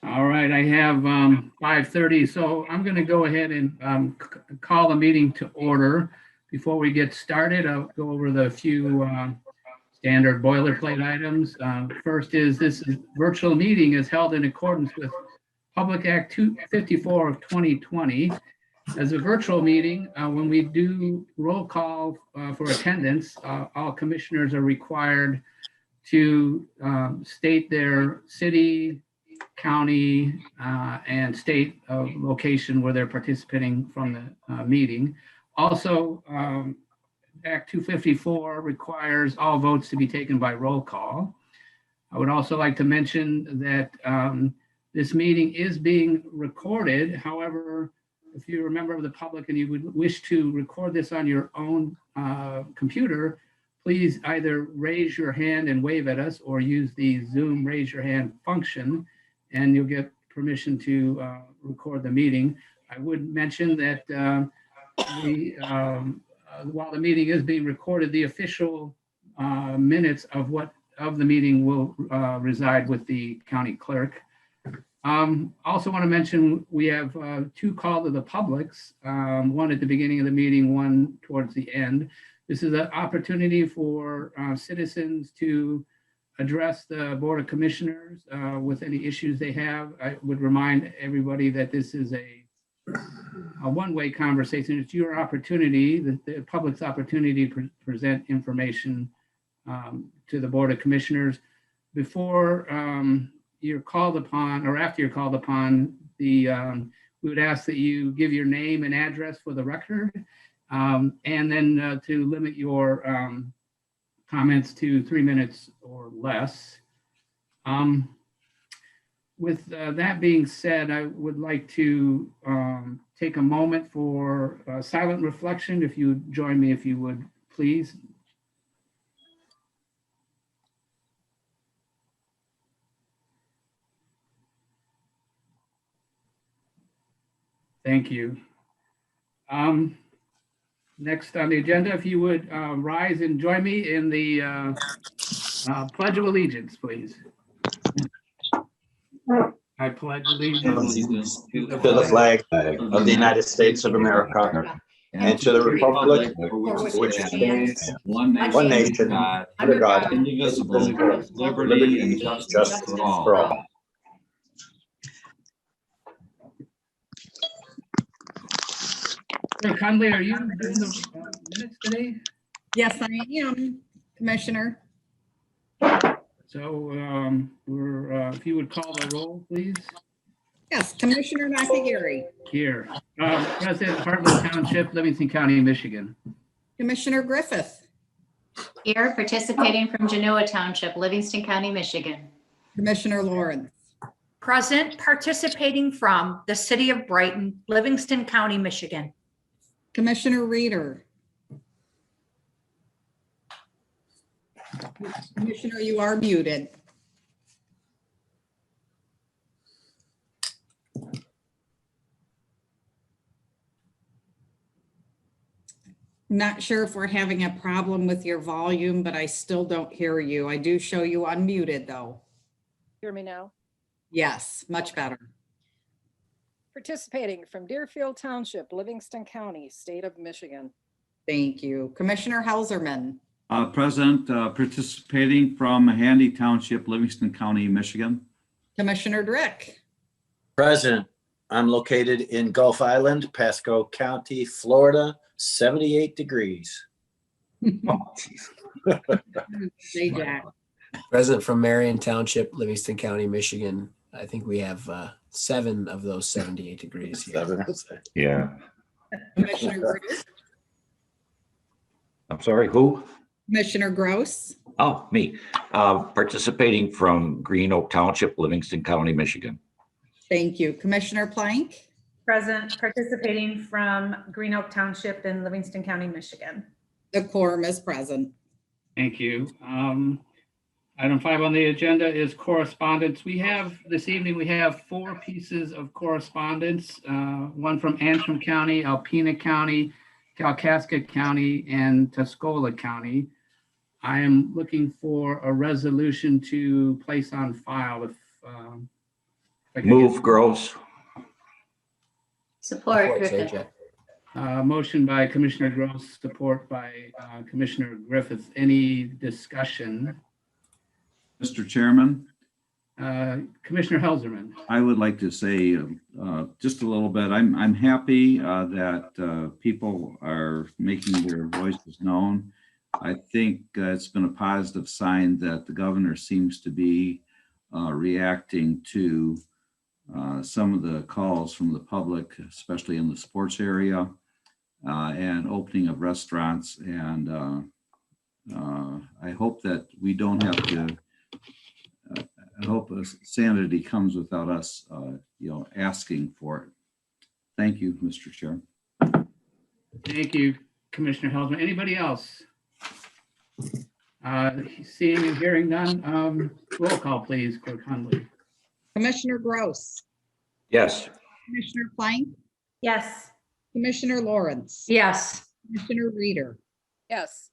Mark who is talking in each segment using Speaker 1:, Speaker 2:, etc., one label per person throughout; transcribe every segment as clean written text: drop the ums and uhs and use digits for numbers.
Speaker 1: All right, I have 5:30, so I'm going to go ahead and call the meeting to order. Before we get started, I'll go over the few standard boilerplate items. First is this virtual meeting is held in accordance with Public Act 254 of 2020. As a virtual meeting, when we do roll call for attendance, all commissioners are required to state their city, county, and state location where they're participating from the meeting. Also, Act 254 requires all votes to be taken by roll call. I would also like to mention that this meeting is being recorded. However, if you're a member of the public and you would wish to record this on your own computer, please either raise your hand and wave at us or use the Zoom raise your hand function, and you'll get permission to record the meeting. I would mention that while the meeting is being recorded, the official minutes of the meeting will reside with the county clerk. Also want to mention we have two call to the publics, one at the beginning of the meeting, one towards the end. This is an opportunity for citizens to address the Board of Commissioners with any issues they have. I would remind everybody that this is a one-way conversation. It's your opportunity, the public's opportunity to present information to the Board of Commissioners. Before you're called upon, or after you're called upon, we would ask that you give your name and address for the record, and then to limit your comments to 3 minutes or less. With that being said, I would like to take a moment for silent reflection. If you would join me, if you would, please. Thank you. Next on the agenda, if you would rise and join me in the Pledge of Allegiance, please. I pledge allegiance
Speaker 2: to the flag of the United States of America and to the republic for which it stands, one nation, under God, indivisible, with liberty and justice for all.
Speaker 1: Conley, are you doing the minutes today?
Speaker 3: Yes, I am, Commissioner.
Speaker 1: So if you would call the roll, please.
Speaker 3: Yes, Commissioner Nakagiri.
Speaker 1: Here. President, Heartland Township, Livingston County, Michigan.
Speaker 3: Commissioner Griffith.
Speaker 4: Here, participating from Genoa Township, Livingston County, Michigan.
Speaker 3: Commissioner Lawrence.
Speaker 5: Present, participating from the city of Brighton, Livingston County, Michigan.
Speaker 3: Commissioner Reeder. Commissioner, you are muted. Not sure if we're having a problem with your volume, but I still don't hear you. I do show you unmuted though.
Speaker 6: Hear me now?
Speaker 3: Yes, much better.
Speaker 6: Participating from Deerfield Township, Livingston County, state of Michigan.
Speaker 3: Thank you. Commissioner Hauserman.
Speaker 7: Present, participating from Handy Township, Livingston County, Michigan.
Speaker 3: Commissioner Drick.
Speaker 2: President, I'm located in Gulf Island, Pasco County, Florida, 78 degrees.
Speaker 3: Hey, Jack.
Speaker 8: Present from Marion Township, Livingston County, Michigan. I think we have 7 of those 78 degrees here.
Speaker 9: Yeah.
Speaker 3: Commissioner Gross.
Speaker 9: I'm sorry, who?
Speaker 3: Commissioner Gross.
Speaker 9: Oh, me. Participating from Green Oak Township, Livingston County, Michigan.
Speaker 3: Thank you. Commissioner Plank.
Speaker 5: Present, participating from Green Oak Township in Livingston County, Michigan.
Speaker 3: The quorum is present.
Speaker 1: Thank you. Item 5 on the agenda is correspondence. This evening, we have 4 pieces of correspondence, one from Antrim County, Alpena County, Kalkaska County, and Tuscola County. I am looking for a resolution to place on file. If If I could
Speaker 9: Move Gross.
Speaker 4: Support
Speaker 8: Support
Speaker 4: Griffith.
Speaker 8: Zajac.
Speaker 1: Motion by Commissioner Gross, support by Commissioner Griffith. Any discussion?
Speaker 7: Mr. Chairman,
Speaker 1: Commissioner Helserman.
Speaker 7: I would like to say just a little bit. I'm happy that people are making their voices known. I think it's been a positive sign that the governor seems to be reacting to some of the calls from the public, especially in the sports area, and opening of restaurants. And I hope that we don't have to, I hope sanity comes without us, asking for it. Thank you, Mr. Chair.
Speaker 1: Thank you, Commissioner Helserman. Anybody else? Seeing and hearing none, roll call, please, Clerk Hundley.
Speaker 3: Commissioner Gross,
Speaker 9: Yes.
Speaker 3: Commissioner Plank,
Speaker 5: Yes.
Speaker 3: Commissioner Lawrence,
Speaker 5: Yes.
Speaker 3: Commissioner Reader,
Speaker 6: Yes.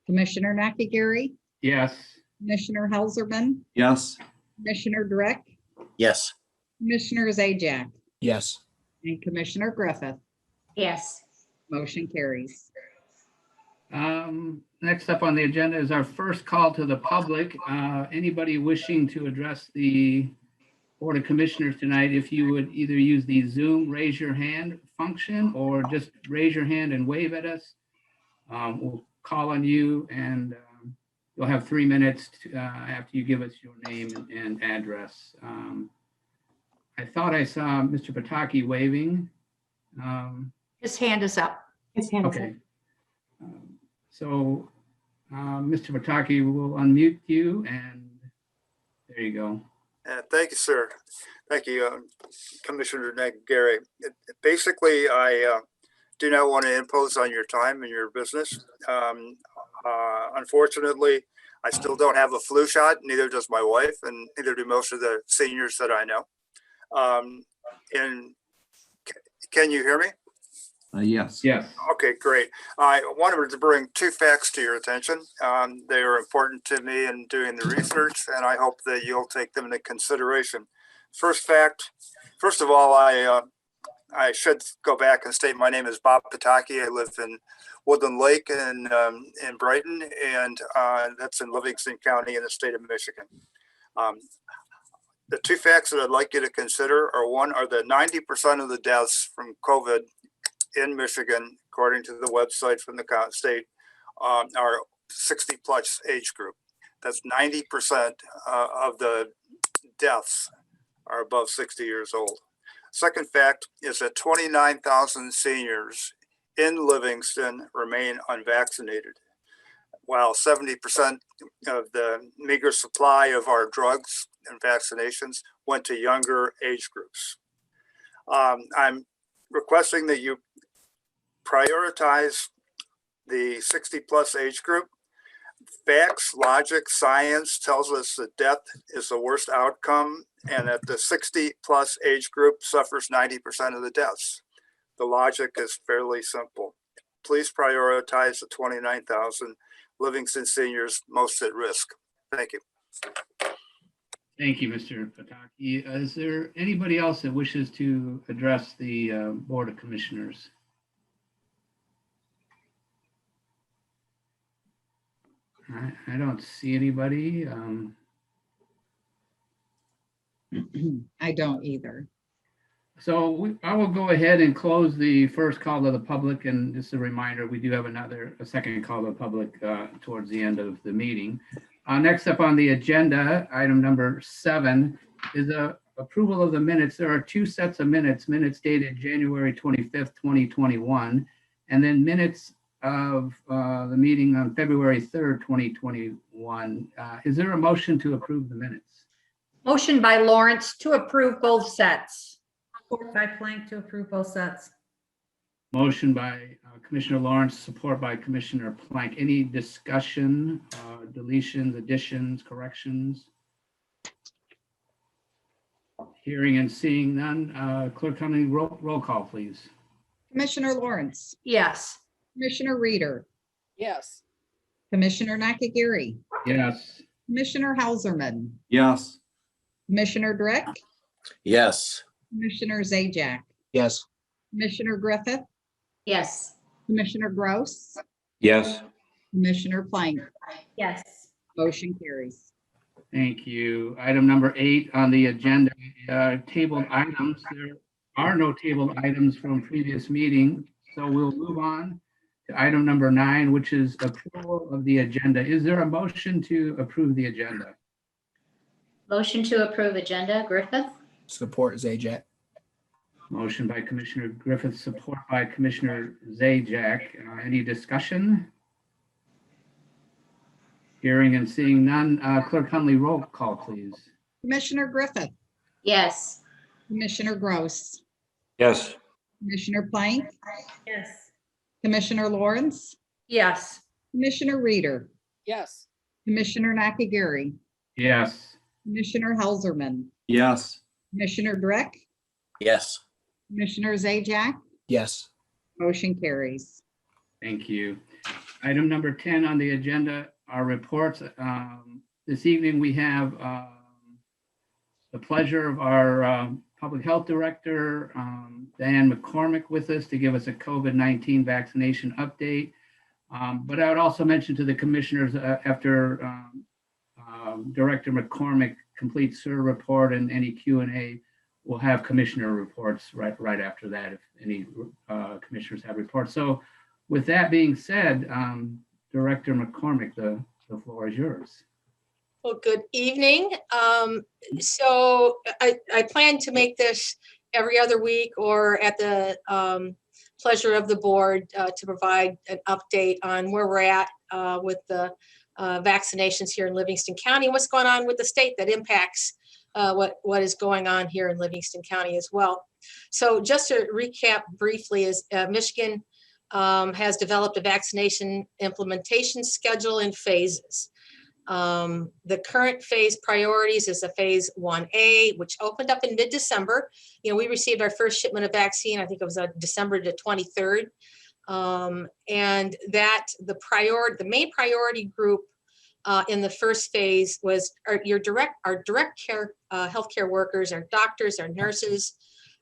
Speaker 3: Commissioner Nakagiri,
Speaker 1: Yes.
Speaker 3: Commissioner Helserman,
Speaker 7: Yes.
Speaker 3: Commissioner Drick,
Speaker 8: Yes.
Speaker 3: Commissioner Zajac,
Speaker 8: Yes.
Speaker 3: and Commissioner Griffith.
Speaker 4: Yes.
Speaker 3: Motion carries.
Speaker 1: Next up on the agenda is our first call to the public. Anybody wishing to address the Board of Commissioners tonight, if you would either use the Zoom raise your hand function or just raise your hand and wave at us. We'll call on you and you'll have 3 minutes after you give us your name and address. I thought I saw Mr. Pataki waving.
Speaker 5: His hand is up.
Speaker 1: Okay. So, Mr. Pataki will unmute you and there you go.
Speaker 10: Thank you, sir. Thank you, Commissioner Gary. Basically, I do not want to impose on your time and your business. Unfortunately, I still don't have a flu shot, neither does my wife, and neither do most of the seniors that I know. And can you hear me?
Speaker 7: Yes.
Speaker 1: Yes.
Speaker 10: Okay, great. I wanted to bring two facts to your attention. They are important to me in doing the research, and I hope that you'll take them into consideration. First fact, first of all, I should go back and state my name is Bob Pataki. I live in Woodland Lake in Brighton, and that's in Livingston County in the state of Michigan. The two facts that I'd like you to consider are one are that 90% of the deaths from COVID in Michigan, according to the website from the state, are 60 plus age group. That's 90% of the deaths are above 60 years old. Second fact is that 29,000 seniors in Livingston remain unvaccinated, while 70% of the meager supply of our drugs and vaccinations went to younger age groups. I'm requesting that you prioritize the 60 plus age group. Facts, logic, science tells us that death is the worst outcome and that the 60 plus age group suffers 90% of the deaths. The logic is fairly simple. Please prioritize the 29,000 Livingston seniors most at risk. Thank you.
Speaker 1: Thank you, Mr. Pataki. Is there anybody else that wishes to address the Board of Commissioners? I don't see anybody.
Speaker 3: I don't either.
Speaker 1: So I will go ahead and close the first call to the public. And just a reminder, we do have a second call to the public towards the end of the meeting. Next up on the agenda, item number 7 is approval of the minutes. There are 2 sets of minutes dated January 25th, 2021, and then minutes of the meeting on February 3rd, 2021. Is there a motion to approve the minutes?
Speaker 5: Motion by Lawrence to approve both sets.
Speaker 11: Support by Plank to approve both sets.
Speaker 1: Motion by Commissioner Lawrence, support by Commissioner Plank. Any discussion, deletions, additions, corrections? Hearing and seeing none. Clerk Huntley, roll call, please.
Speaker 3: Commissioner Lawrence,
Speaker 5: Yes.
Speaker 3: Commissioner Reader,
Speaker 6: Yes.
Speaker 3: Commissioner Nakagiri,
Speaker 1: Yes.
Speaker 3: Commissioner Helserman,
Speaker 7: Yes.
Speaker 3: Commissioner Drick,
Speaker 12: Yes.
Speaker 3: Commissioner Zajac,
Speaker 8: Yes.
Speaker 3: Commissioner Griffith,
Speaker 4: Yes.
Speaker 3: Commissioner Gross,
Speaker 9: Yes.
Speaker 3: Commissioner Plank.
Speaker 11: Yes.
Speaker 3: Motion carries.
Speaker 1: Thank you. Item number 8 on the agenda, tabled items. There are no tabled items from previous meeting, so we'll move on to item number 9, which is approval of the agenda. Is there a motion to approve the agenda?
Speaker 4: Motion to approve agenda, Griffith?
Speaker 8: Support Zajac.
Speaker 1: Motion by Commissioner Griffith, support by Commissioner Zajac. Any discussion? Hearing and seeing none. Clerk Hunley, roll call, please.
Speaker 3: Commissioner Griffith,
Speaker 4: Yes.
Speaker 3: Commissioner Gross,
Speaker 9: Yes.
Speaker 3: Commissioner Plank,
Speaker 11: Yes.
Speaker 3: Commissioner Lawrence,
Speaker 5: Yes.
Speaker 3: Commissioner Reader,
Speaker 6: Yes.
Speaker 3: Commissioner Nakagiri,
Speaker 1: Yes.
Speaker 3: Commissioner Helserman,
Speaker 7: Yes.
Speaker 3: Commissioner Dreck,
Speaker 12: Yes.
Speaker 3: Commissioner Zajac.
Speaker 8: Yes.
Speaker 3: Motion carries.
Speaker 1: Thank you. Item number 10 on the agenda are reports. This evening, we have the pleasure of our Public Health Director, Diane McCormick, with us to give us a COVID-19 vaccination update. But I would also mention to the commissioners after Director McCormick completes her report and any Q&A, we'll have commissioner reports right after that if any commissioners have reports. So with that being said, Director McCormick, the floor is yours.
Speaker 13: Well, good evening. So I plan to make this every other week or at the pleasure of the board to provide an update on where we're at with the vaccinations here in Livingston County, and what's going on with the state that impacts what is going on here in Livingston County as well. So just to recap briefly, is Michigan has developed a vaccination implementation schedule in phases. The current phase priorities is a phase 1A, which opened up in mid-December. You know, we received our first shipment of vaccine, I think it was December the 23rd. And that the main priority group in the first phase was our direct care healthcare workers, our doctors, our nurses,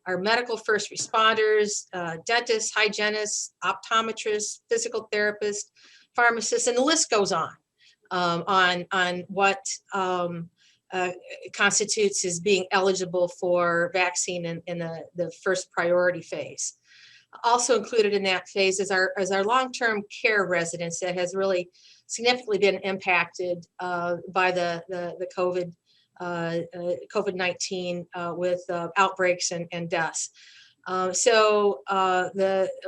Speaker 13: our medical first responders, dentists, hygienists, optometrists, physical therapists, pharmacists, and the list goes on what constitutes as being eligible for vaccine in the first priority phase. Also included in that phase is our long-term care residents that has really significantly been impacted by the COVID-19 with outbreaks and deaths.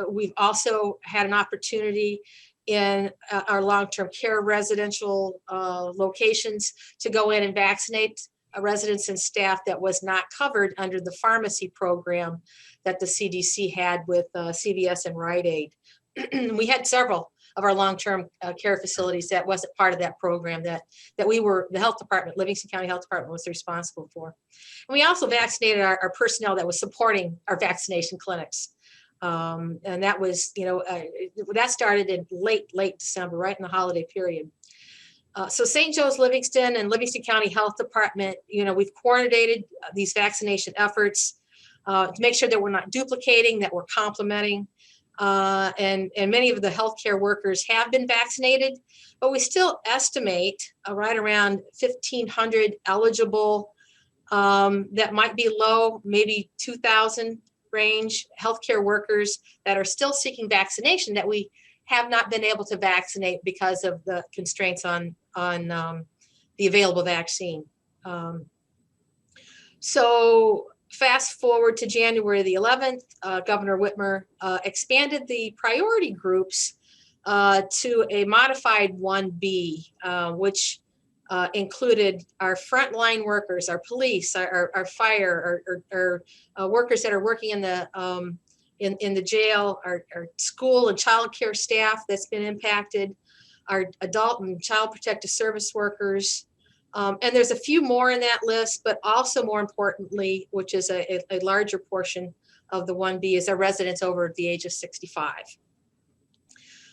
Speaker 13: We've also had an opportunity in our long-term care residential locations to go in and vaccinate residents and staff that was not covered under the pharmacy program that the CDC had with CVS and Rite Aid. We had several of our long-term care facilities that wasn't part of that program that we were, the health department, Livingston County Health Department was responsible for. And we also vaccinated our personnel that was supporting our vaccination clinics. And that was, that started in late December, right in the holiday period. So St. Joe's Livingston and Livingston County Health Department, we've coordinated these vaccination efforts to make sure that we're not duplicating, that we're complementing. And many of the healthcare workers have been vaccinated, but we still estimate right around 1,500 eligible, that might be low, maybe 2,000 range healthcare workers that are still seeking vaccination that we have not been able to vaccinate because of the constraints on the available vaccine. So fast forward to January the 11th, Governor Whitmer expanded the priority groups to a modified 1B, which included our frontline workers, our police, our fire, our workers that are working in the jail, our school and child care staff that's been impacted, our adult and child protective service workers. And there's a few more in that list, but also more importantly, which is a larger portion of the 1B, is our residents over the age of 65.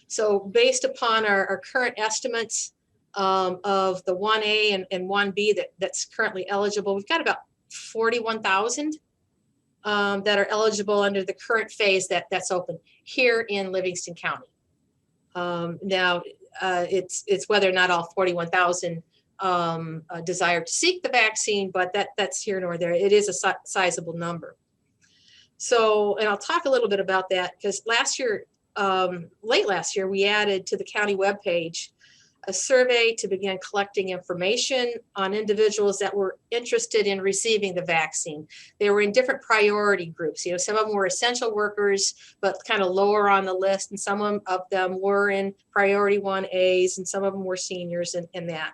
Speaker 13: So based upon our current estimates of the 1A and 1B that's currently eligible, we've got about 41,000 that are eligible under the current phase that's open here in Livingston County. Now, it's whether or not all 41,000 desire to seek the vaccine, but that's here nor there. It is a sizable number. So, and I'll talk a little bit about that because last year, late last year, we added to the county webpage a survey to begin collecting information on individuals that were interested in receiving the vaccine. They were in different priority groups. You know, some of them were essential workers, but kind of lower on the list. And some of them were in priority 1As, and some of them were seniors and that.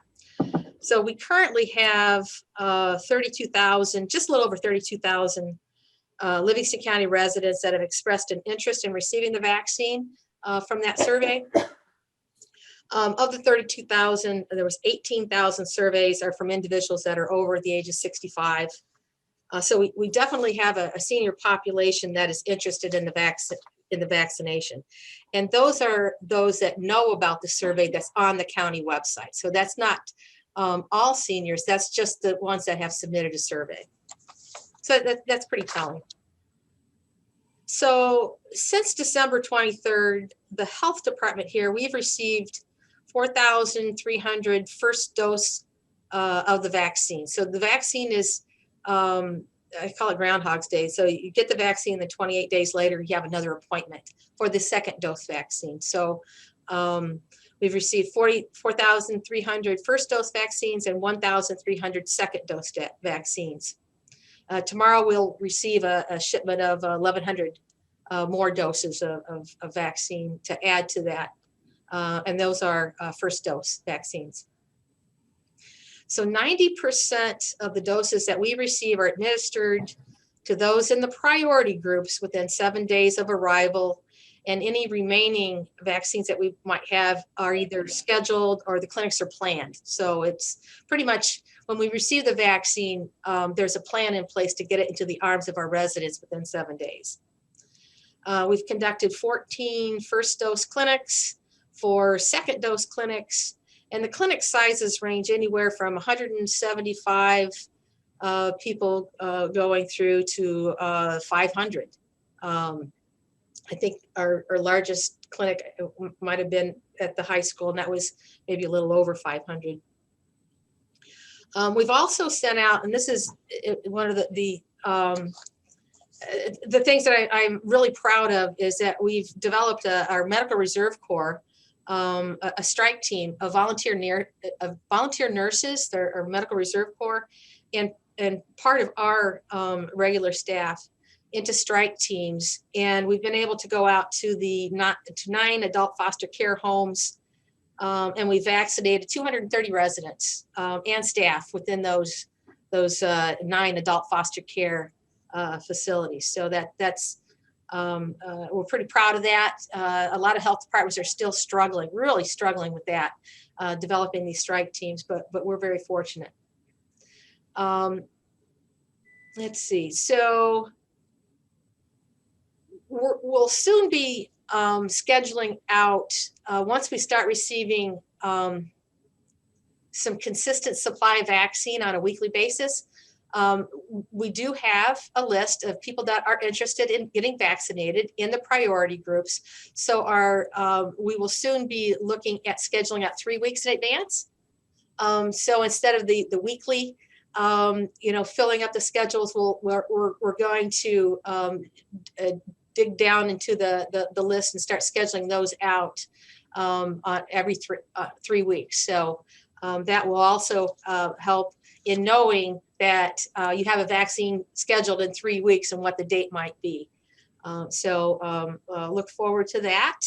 Speaker 13: So we currently have 32,000, just a little over 32,000 Livingston County residents that have expressed an interest in receiving the vaccine from that survey. Of the 32,000, there was 18,000 surveys are from individuals that are over the age of 65. So we definitely have a senior population that is interested in the vaccination. And those are those that know about the survey that's on the county website. So that's not all seniors, that's just the ones that have submitted a survey. So that's pretty telling. So since December 23rd, the health department here, we've received 4,300 first dose of the vaccine. So the vaccine is, I call it Groundhog's Day. So you get the vaccine, then 28 days later, you have another appointment for the second dose vaccine. So we've received 4,300 first dose vaccines and 1,300 second dose vaccines. Tomorrow we'll receive a shipment of 1,100 more doses of vaccine to add to that. And those are first dose vaccines. So 90% of the doses that we receive are administered to those in the priority groups within 7 days of arrival. And any remaining vaccines that we might have are either scheduled or the clinics are planned. So it's pretty much when we receive the vaccine, there's a plan in place to get it into the arms of our residents within 7 days. We've conducted 14 first dose clinics, 4 second dose clinics, and the clinic sizes range anywhere from 175 people going through to 500. I think our largest clinic might have been at the high school, and that was maybe a little over 500. We've also sent out, and this is one of the things that I'm really proud of, is that we've developed our Medical Reserve Corps, a strike team of volunteer nurses, our Medical Reserve Corps, and part of our regular staff into strike teams. And we've been able to go out to 9 adult foster care homes, and we vaccinated 230 residents and staff within those 9 adult foster care facilities. So that's we're pretty proud of that. A lot of health departments are still struggling, really struggling with that, developing these strike teams, but we're very fortunate. Let's see. So we'll soon be scheduling out, once we start receiving some consistent supply of vaccine on a weekly basis. We do have a list of people that are interested in getting vaccinated in the priority groups. So we will soon be looking at scheduling out 3 weeks in advance. So instead of the weekly, filling up the schedules, we're going to dig down into the list and start scheduling those out on every 3 weeks. So that will also help in knowing that you have a vaccine scheduled in 3 weeks and what the date might be. So look forward to that.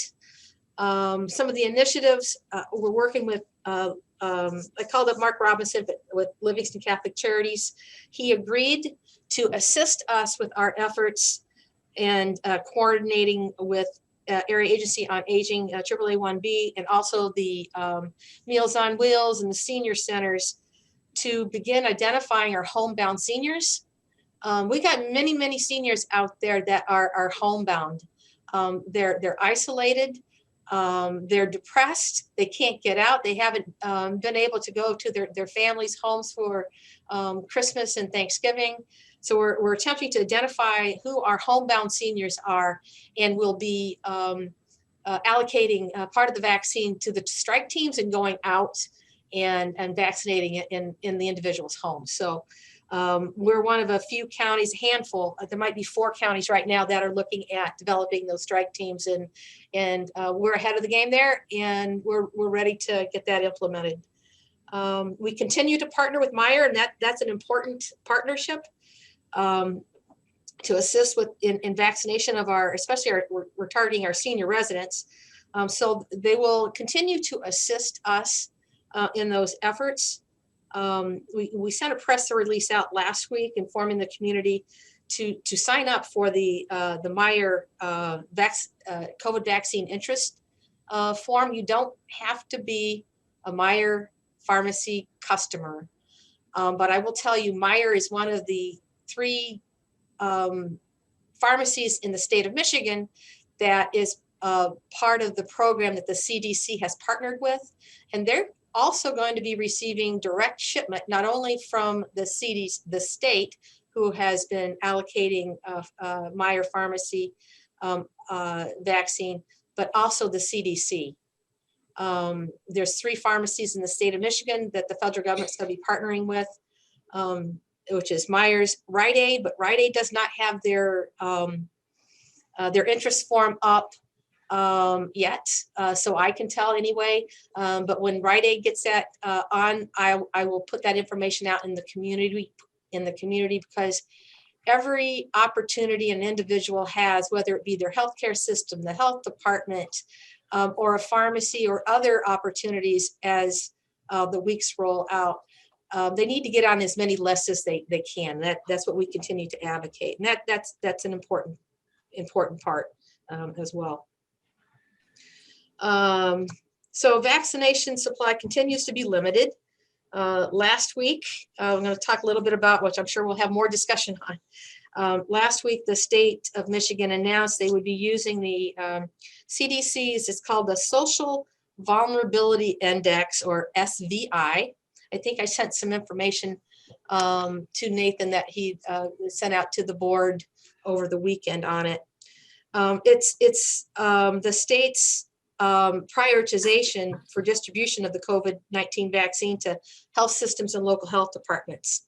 Speaker 13: Some of the initiatives we're working with, I called up Mark Robinson with Livingston Catholic Charities. He agreed to assist us with our efforts and coordinating with Area Agency on Aging, AAA1B, and also the Meals on Wheels and the senior centers to begin identifying our homebound seniors. We got many seniors out there that are homebound. They're isolated. They're depressed. They can't get out. They haven't been able to go to their families' homes for Christmas and Thanksgiving. So we're attempting to identify who our homebound seniors are, and we'll be allocating part of the vaccine to the strike teams and going out and vaccinating it in the individual's home. So we're one of a few counties, a handful, there might be 4 counties right now that are looking at developing those strike teams, and we're ahead of the game there, and we're ready to get that implemented. We continue to partner with Meijer, and that's an important partnership to assist with in vaccination of our, especially we're targeting our senior residents. So they will continue to assist us in those efforts. We sent a press release out last week informing the community to sign up for the Meijer COVID vaccine interest form. You don't have to be a Meijer pharmacy customer, but I will tell you, Meijer is one of the 3 pharmacies in the state of Michigan that is part of the program that the CDC has partnered with, and they're also going to be receiving direct shipment, not only from the state, who has been allocating Meijer pharmacy vaccine, but also the CDC. There's 3 pharmacies in the state of Michigan that the federal government's going to be partnering with, which is Meijers, Rite Aid, but Rite Aid does not have their interest form up yet, so I can tell anyway. But when Rite Aid gets that on, I will put that information out in the community because every opportunity an individual has, whether it be their healthcare system, the health department, or a pharmacy or other opportunities as the weeks roll out, they need to get on as many lists as they can. That's what we continue to advocate, and that's an important part as well. So vaccination supply continues to be limited. Last week, I'm going to talk a little bit about, which I'm sure we'll have more discussion on. Last week, the state of Michigan announced they would be using the CDC's, it's called the Social Vulnerability Index, or SVI. I think I sent some information to Nathan that he sent out to the board over the weekend on it. It's the state's prioritization for distribution of the COVID-19 vaccine to health systems and local health departments.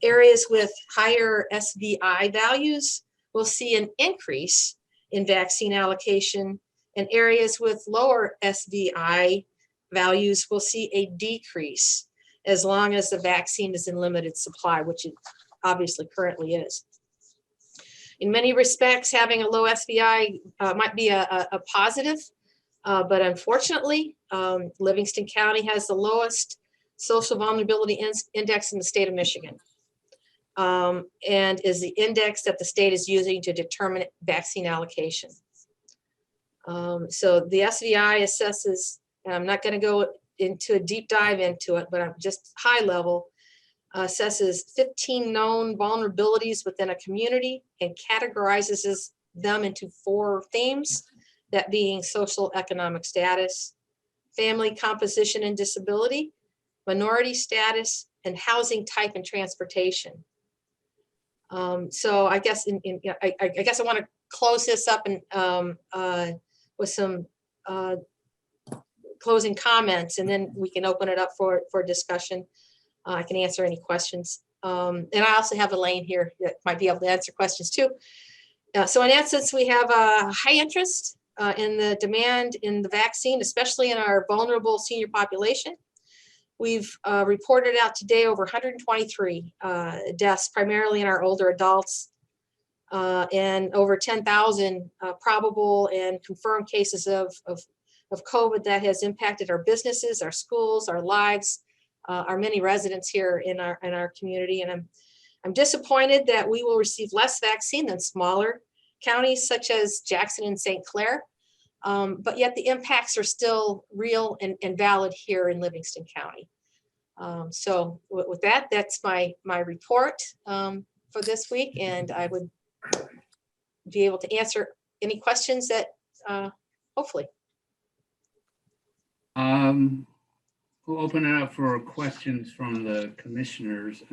Speaker 13: Areas with higher SVI values will see an increase in vaccine allocation, and areas with lower SVI values will see a decrease as long as the vaccine is in limited supply, which it obviously currently is. In many respects, having a low SVI might be a positive, but unfortunately, Livingston County has the lowest social vulnerability index in the state of Michigan, and is the index that the state is using to determine vaccine allocation. So the SVI assesses, and I'm not going to go into a deep dive into it, but I'm just high level, assesses 15 known vulnerabilities within a community and categorizes them into 4 themes, that being social economic status, family composition and disability, minority status, and housing type and transportation. So I guess I guess I want to close this up and with some closing comments, and then we can open it up for discussion. I can answer any questions. And I also have Elaine here that might be able to answer questions too. So in essence, we have a high interest in the demand in the vaccine, especially in our vulnerable senior population. We've reported out today over 123 deaths, primarily in our older adults, and over 10,000 probable and confirmed cases of COVID that has impacted our businesses, our schools, our lives, our many residents here in our community. And I'm disappointed that we will receive less vaccine than smaller counties such as Jackson and St. Clair, but yet the impacts are still real and valid here in Livingston County. So with that, that's my report for this week, and I would be able to answer any questions that hopefully.
Speaker 1: We'll open it up for questions from the commissioners.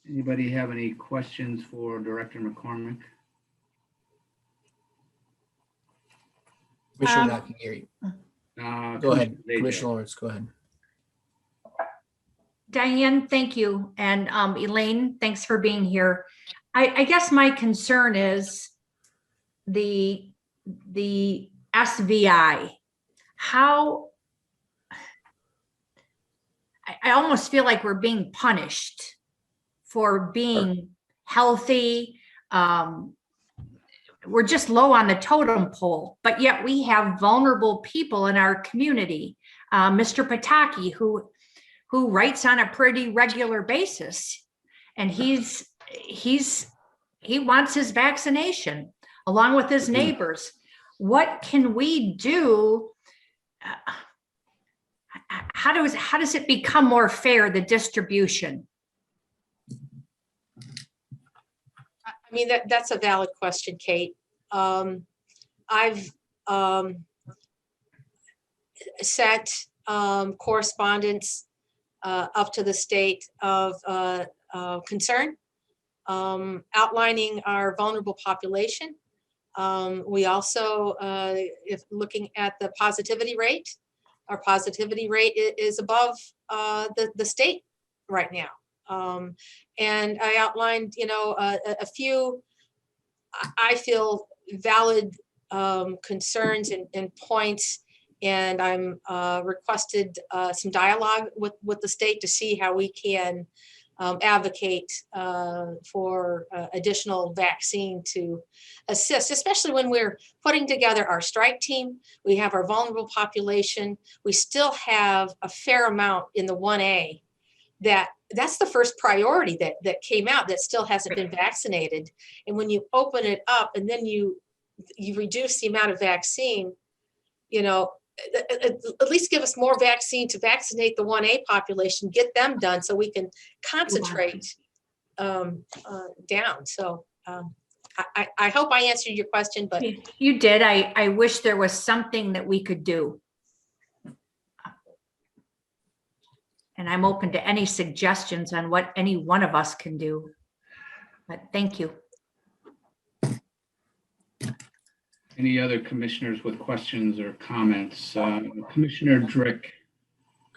Speaker 1: Anybody have any questions for Director McCormick?
Speaker 8: Commissioner, I can hear you. Go ahead,
Speaker 1: Zajac.
Speaker 8: Commissioner Lawrence, go ahead.
Speaker 5: Diane, thank you. And Elaine, thanks for being here. I guess my concern is the SVI. How, I almost feel like we're being punished for being healthy. We're just low on the totem pole, but yet we have vulnerable people in our community. Mr. Pataki, who writes on a pretty regular basis, and he wants his vaccination along with his neighbors. What can we do? How does it become more fair, the distribution?
Speaker 13: I mean, that's a valid question, Kate. I've sent correspondence up to the state of concern, outlining our vulnerable population. We also, if looking at the positivity rate, our positivity rate is above the state right now. And I outlined, a few, I feel, valid concerns and points, and I'm requested some dialogue with the state to see how we can advocate for additional vaccine to assist, especially when we're putting together our strike team. We have our vulnerable population. We still have a fair amount in the 1A that's the first priority that came out that still hasn't been vaccinated. And when you open it up and then you reduce the amount of vaccine, at least give us more vaccine to vaccinate the 1A population, get them done so we can concentrate down. So I hope I answered your question, but
Speaker 5: you did. I wish there was something that we could do. And I'm open to any suggestions on what any one of us can do. But thank you.
Speaker 1: Any other commissioners with questions or comments? Commissioner Drick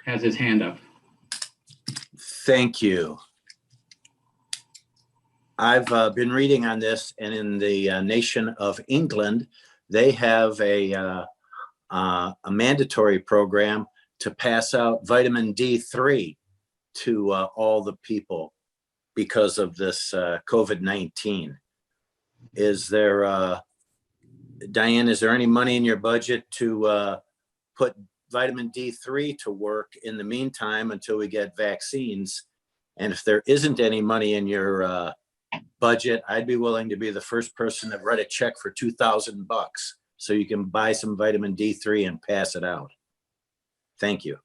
Speaker 1: has his hand up.
Speaker 2: Thank you. I've been reading on this, and in the nation of England, they have a mandatory program to pass out vitamin D3 to all the people because of this COVID-19. Is there, Diane, is there any money in your budget to put vitamin D3 to work in the meantime until we get vaccines? And if there isn't any money in your budget, I'd be willing to be the first person to write a check for $2,000 so you can buy some vitamin D3 and pass it out. Thank you.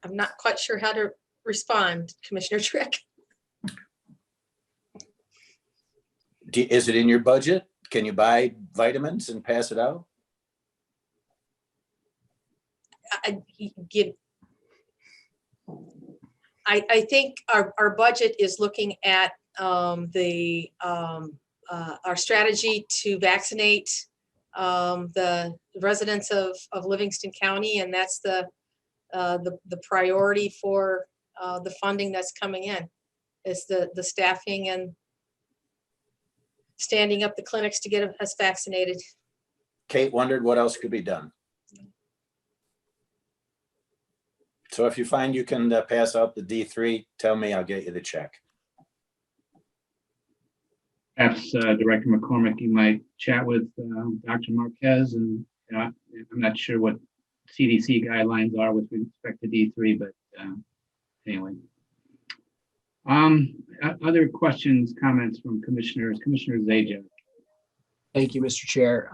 Speaker 13: I'm not quite sure how to respond, Commissioner Trick.
Speaker 2: Is it in your budget? Can you buy vitamins and pass it out?
Speaker 13: I think our budget is looking at our strategy to vaccinate the residents of Livingston County, and that's the priority for the funding that's coming in, is the staffing and standing up the clinics to get us vaccinated.
Speaker 2: Kate wondered what else could be done. So if you find you can pass out the D3, tell me, I'll get you the check.
Speaker 1: Perhaps Director McCormick, you might chat with Dr. Marquez, and I'm not sure what CDC guidelines are with respect to D3, but anyway. Other questions, comments from commissioners? Commissioner Zajac.
Speaker 8: Thank you, Mr. Chair.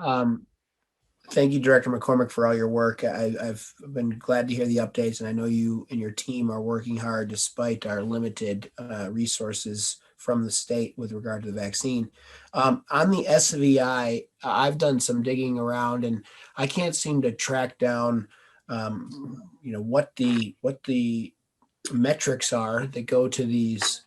Speaker 8: Thank you, Director McCormick, for all your work. I've been glad to hear the updates, and I know you and your team are working hard despite our limited resources from the state with regard to the vaccine. On the SVI, I've done some digging around and I can't seem to track down, what the metrics are that go to these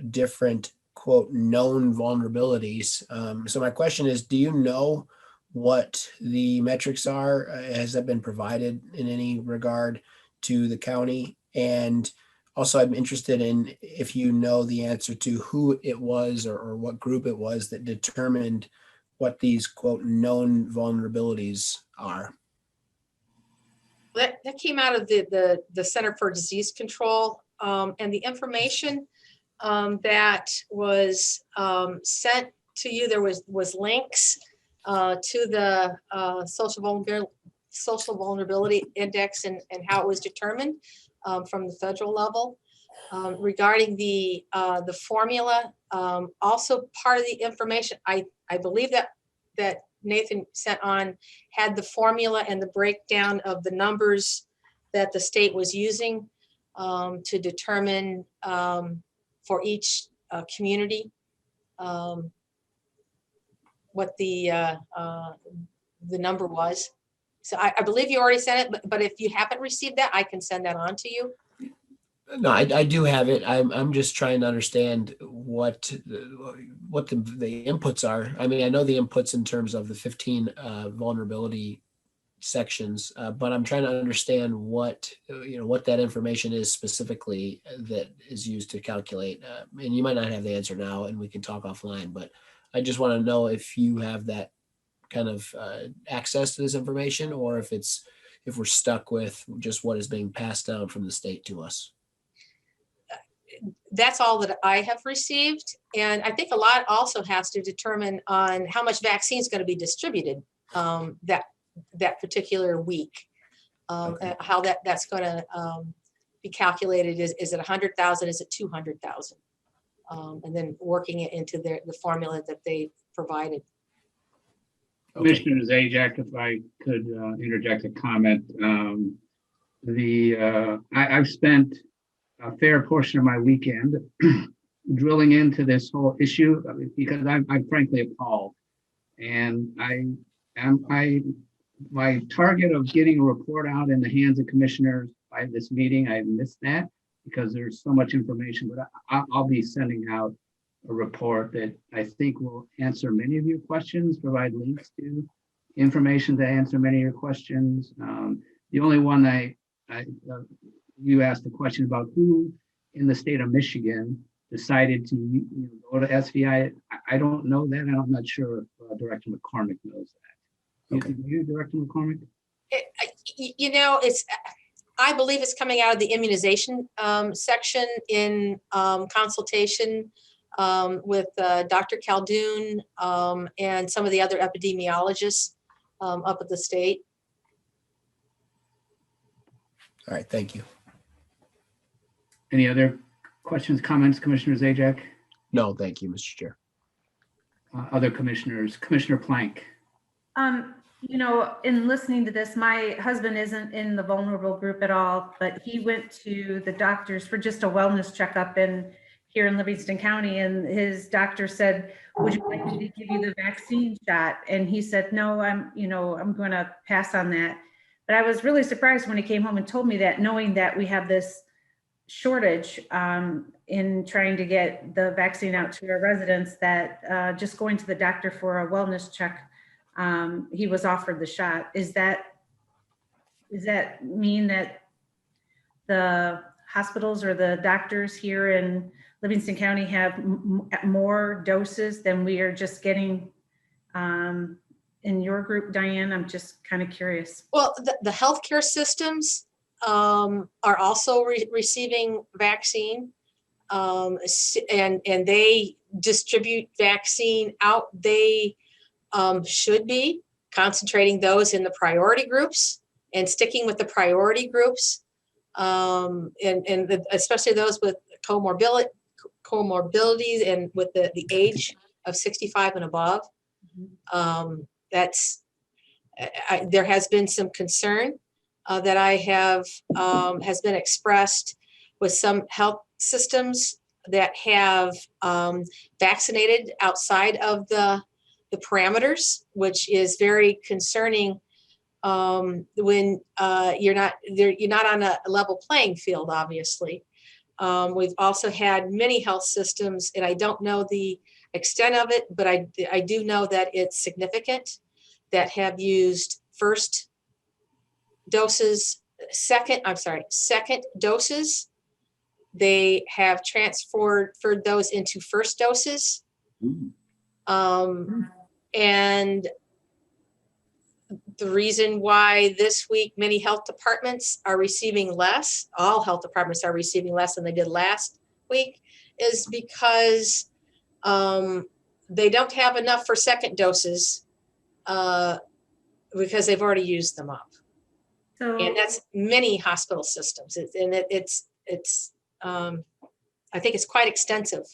Speaker 8: different quote known vulnerabilities. So my question is, do you know what the metrics are? Has that been provided in any regard to the county? And also I'm interested in if you know the answer to who it was or what group it was that determined what these quote known vulnerabilities are.
Speaker 13: That came out of the Center for Disease Control, and the information that was sent to you, there was links to the social vulnerability index and how it was determined from the federal level. Regarding the formula, also part of the information, I believe that Nathan sent on had the formula and the breakdown of the numbers that the state was using to determine for each community what the number was. So I believe you already sent it, but if you haven't received that, I can send that on to you.
Speaker 8: No, I do have it. I'm just trying to understand what the inputs are. I mean, I know the inputs in terms of the 15 vulnerability sections, but I'm trying to understand what that information is specifically that is used to calculate. And you might not have the answer now, and we can talk offline. But I just want to know if you have that kind of access to this information, or if we're stuck with just what is being passed down from the state to us.
Speaker 13: That's all that I have received. And I think a lot also has to determine on how much vaccine is going to be distributed that particular week.
Speaker 8: Okay.
Speaker 13: How that's going to be calculated. Is it 100,000? Is it 200,000? And then working it into the formula that they provided.
Speaker 1: Commissioner Zajac, if I could interject a comment. I've spent a fair portion of my weekend drilling into this whole issue because I'm frankly appalled. And my target of getting a report out in the hands of commissioners by this meeting, I missed that because there's so much information, but I'll be sending out a report that I think will answer many of your questions, provide links to information to answer many of your questions. The only one you asked a question about who in the state of Michigan decided to go to SVI. I don't know that, and I'm not sure if Director McCormick knows that.
Speaker 8: Okay.
Speaker 1: You, Director McCormick?
Speaker 13: I believe it's coming out of the immunization section in consultation with Dr. Caldoun and some of the other epidemiologists up at the state.
Speaker 8: All right, thank you.
Speaker 1: Any other questions, comments, Commissioner Zajac?
Speaker 8: No, thank you, Mr. Chair.
Speaker 1: Other commissioners, Commissioner Plank.
Speaker 11: In listening to this, my husband isn't in the vulnerable group at all, but he went to the doctors for just a wellness checkup here in Livingston County, and his doctor said, "Would you like me to give you the vaccine shot?" And he said, "No, I'm going to pass on that." But I was really surprised when he came home and told me that, knowing that we have this shortage in trying to get the vaccine out to our residents, that just going to the doctor for a wellness check, he was offered the shot. Does that mean that the hospitals or the doctors here in Livingston County have more doses than we are just getting in your group, Diane? I'm just kind of curious.
Speaker 13: Well, the healthcare systems are also receiving vaccine, and they distribute vaccine out. They should be concentrating those in the priority groups and sticking with the priority groups, especially those with comorbidities and with the age of 65 and above. There has been some concern that I have has been expressed with some health systems that have vaccinated outside of the parameters, which is very concerning when you're not on a level playing field, obviously. We've also had many health systems, and I don't know the extent of it, but I do know that it's significant, that have used second doses. They have transferred those into first doses. And the reason why this week many health departments are receiving less, all health departments are receiving less than they did last week, is because they don't have enough for second doses because they've already used them up. And that's many hospital systems. I think it's quite extensive.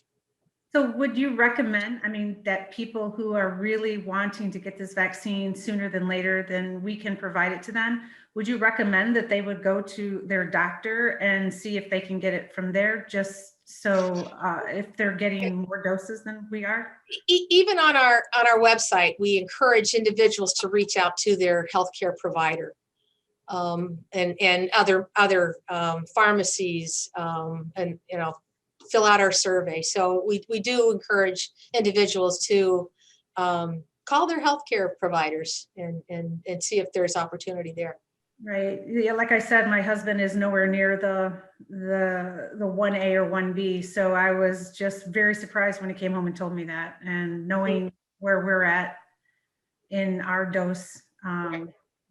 Speaker 11: So would you recommend, that people who are really wanting to get this vaccine sooner than later, then we can provide it to them? Would you recommend that they would go to their doctor and see if they can get it from there, just so if they're getting more doses than we are?
Speaker 13: Even on our website, we encourage individuals to reach out to their healthcare provider and other pharmacies and fill out our survey. So we do encourage individuals to call their healthcare providers and see if there's opportunity there.
Speaker 11: Right. Yeah, like I said, my husband is nowhere near the 1A or 1B. So I was just very surprised when he came home and told me that, and knowing where we're at in our dose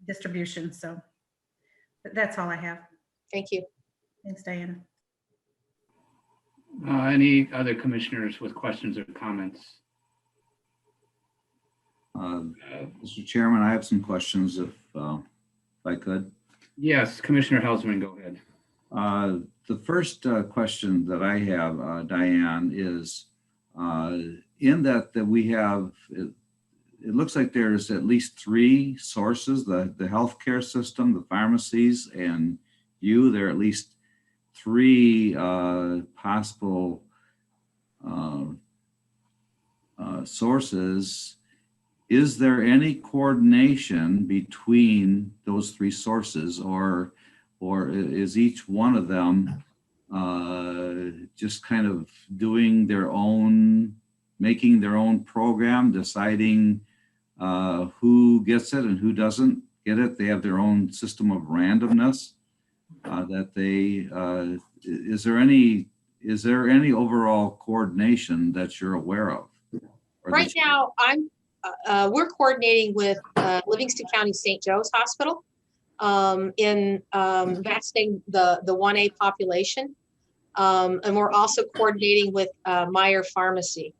Speaker 11: distribution. So that's all I have.
Speaker 13: Thank you.
Speaker 11: Thanks, Diana.
Speaker 1: Any other commissioners with questions or comments?
Speaker 7: Mr. Chairman, I have some questions if I could.
Speaker 1: Yes, Commissioner Hausman, go ahead.
Speaker 7: The first question that I have, Diane, is in that we have, it looks like there's at least 3 sources, the healthcare system, the pharmacies, and there are at least 3 possible sources. Is there any coordination between those 3 sources, or is each one of them just kind of doing their own, making their own program, deciding who gets it and who doesn't get it? They have their own system of randomness that they, is there any overall coordination that you're aware of?
Speaker 13: Right now, we're coordinating with Livingston County St. Joe's Hospital in vaccinating the 1A population. And we're also coordinating with Meyer Pharmacy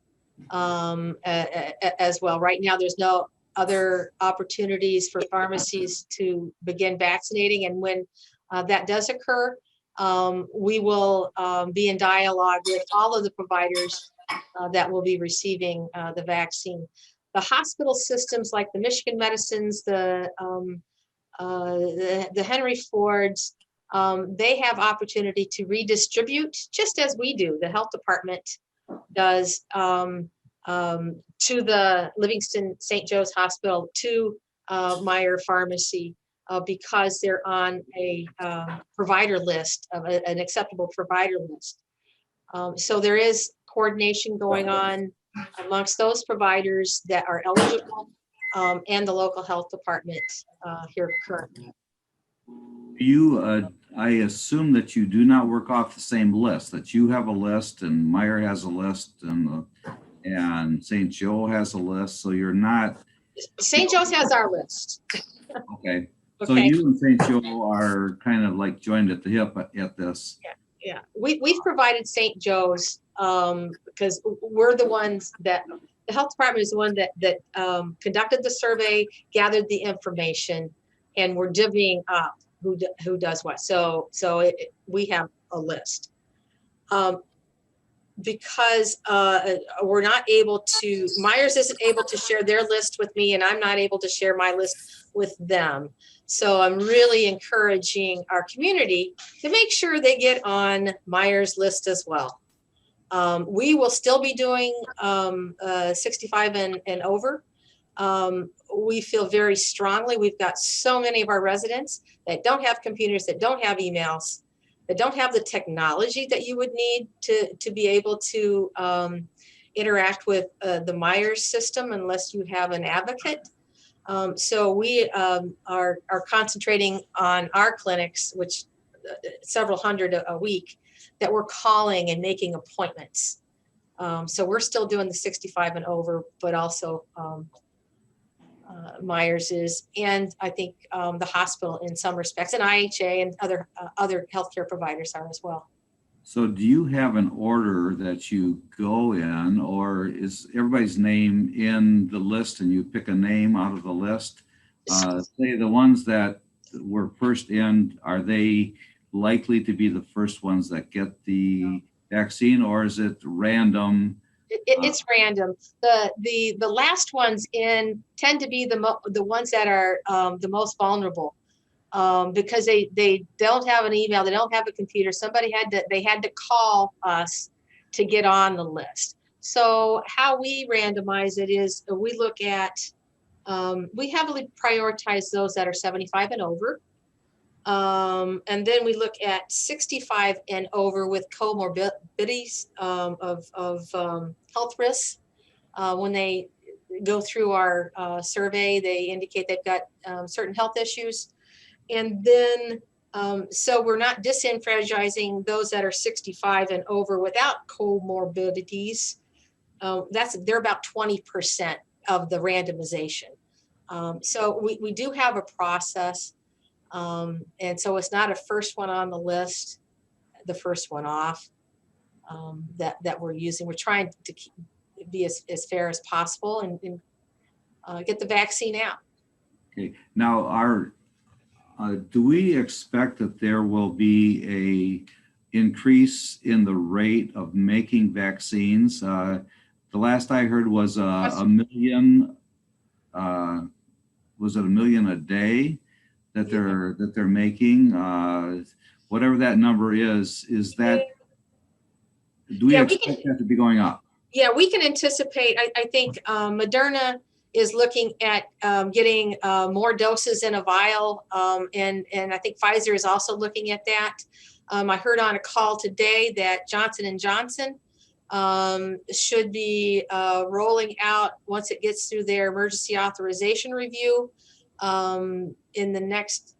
Speaker 13: as well. Right now, there's no other opportunities for pharmacies to begin vaccinating. And when that does occur, we will be in dialogue with all of the providers that will be receiving the vaccine. The hospital systems like the Michigan Medicines, the Henry Fords, they have opportunity to redistribute, just as we do. The health department does to the Livingston St. Joe's Hospital, to Meyer Pharmacy, because they're on a provider list, of an acceptable provider list. So there is coordination going on amongst those providers that are eligible and the local health department here currently.
Speaker 7: I assume that you do not work off the same list, that you have a list and Meyer has a list and St. Joe has a list, so you're not.
Speaker 13: St. Joe's has our list.
Speaker 7: Okay. So you and St. Joe are kind of like joined at the hip at this.
Speaker 13: Yeah. We've provided St. Joe's because we're the ones that, the health department is the one that conducted the survey, gathered the information, and we're divvying up who does what. So we have a list. Because we're not able to, Myers isn't able to share their list with me, and I'm not able to share my list with them. So I'm really encouraging our community to make sure they get on Myers' list as well. We will still be doing 65 and over. We feel very strongly. We've got so many of our residents that don't have computers, that don't have emails, that don't have the technology that you would need to be able to interact with the Myers system unless you have an advocate. So we are concentrating on our clinics, which several hundred a week, that we're calling and making appointments. So we're still doing the 65 and over, but also Myers is, and I think the hospital in some respects, and IHA and other healthcare providers are as well.
Speaker 7: So do you have an order that you go in, or is everybody's name in the list and you pick a name out of the list? Say the ones that were first in, are they likely to be the first ones that get the vaccine, or is it random?
Speaker 13: It's random. The last ones in tend to be the ones that are the most vulnerable. Because they don't have an email, they don't have a computer. They had to call us to get on the list. So how we randomize it is we look at, we heavily prioritize those that are 75 and over. And then we look at 65 and over with comorbidities of health risks. When they go through our survey, they indicate they've got certain health issues. And then, so we're not disenfranchising those that are 65 and over without comorbidities. They're about 20% of the randomization. So we do have a process. And so it's not a first one on the list, the first one off that we're using. We're trying to be as fair as possible and get the vaccine out.
Speaker 7: Okay, now do we expect that there will be a increase in the rate of making vaccines? The last I heard was a million. Was it 1 million a day that they're making? Whatever that number is that? Do we expect that to be going up?
Speaker 13: Yeah, we can anticipate. I think Moderna is looking at getting more doses in a vial, and I think Pfizer is also looking at that. I heard on a call today that Johnson & Johnson should be rolling out, once it gets through their emergency authorization review, in the next,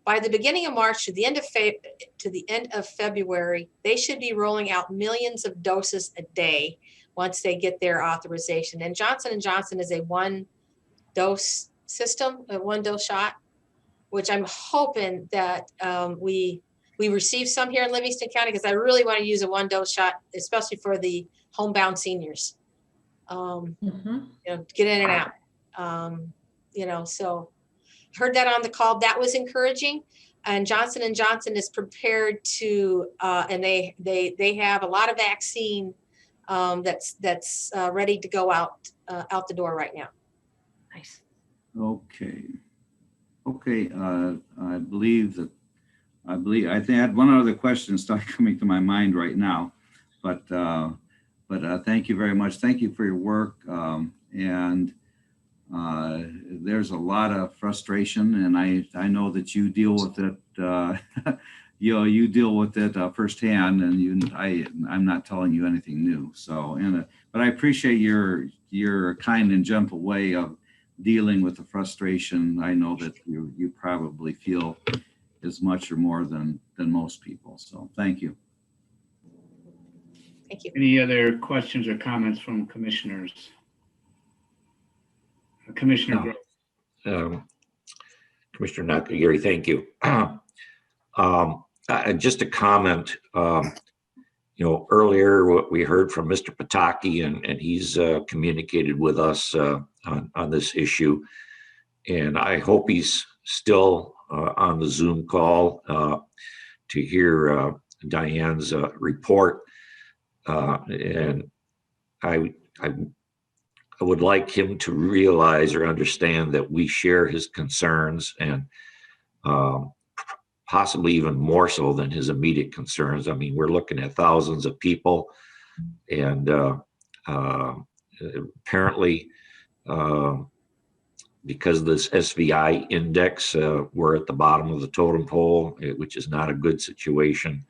Speaker 13: by the beginning of March to the end of February, they should be rolling out millions of doses a day once they get their authorization. And Johnson & Johnson is a one-dose system, a one-dose shot, which I'm hoping that we receive some here in Livingston County, because I really want to use a one-dose shot, especially for the homebound seniors. You know, get in and out. You know, so heard that on the call. That was encouraging. And Johnson & Johnson is prepared to, and they have a lot of vaccine that's ready to go out the door right now.
Speaker 5: Nice.
Speaker 7: Okay. Okay. I think I had one other question start coming to my mind right now, but thank you very much. Thank you for your work. And there's a lot of frustration, and I know that you deal with it. You deal with it firsthand, and I'm not telling you anything new. So, but I appreciate your kind and gentle way of dealing with the frustration. I know that you probably feel as much or more than most people. So, thank you.
Speaker 13: Thank you.
Speaker 1: Any other questions or comments from commissioners? Commissioner Gross.
Speaker 9: Commissioner Nakagiri, thank you. Just a comment. You know, earlier what we heard from Mr. Pataki, and he's communicated with us on this issue, and I hope he's still on the Zoom call to hear Diane's report. And I would like him to realize or understand that we share his concerns, and possibly even more so than his immediate concerns. I mean, we're looking at thousands of people, and apparently, because of this SVI index, we're at the bottom of the totem pole, which is not a good situation.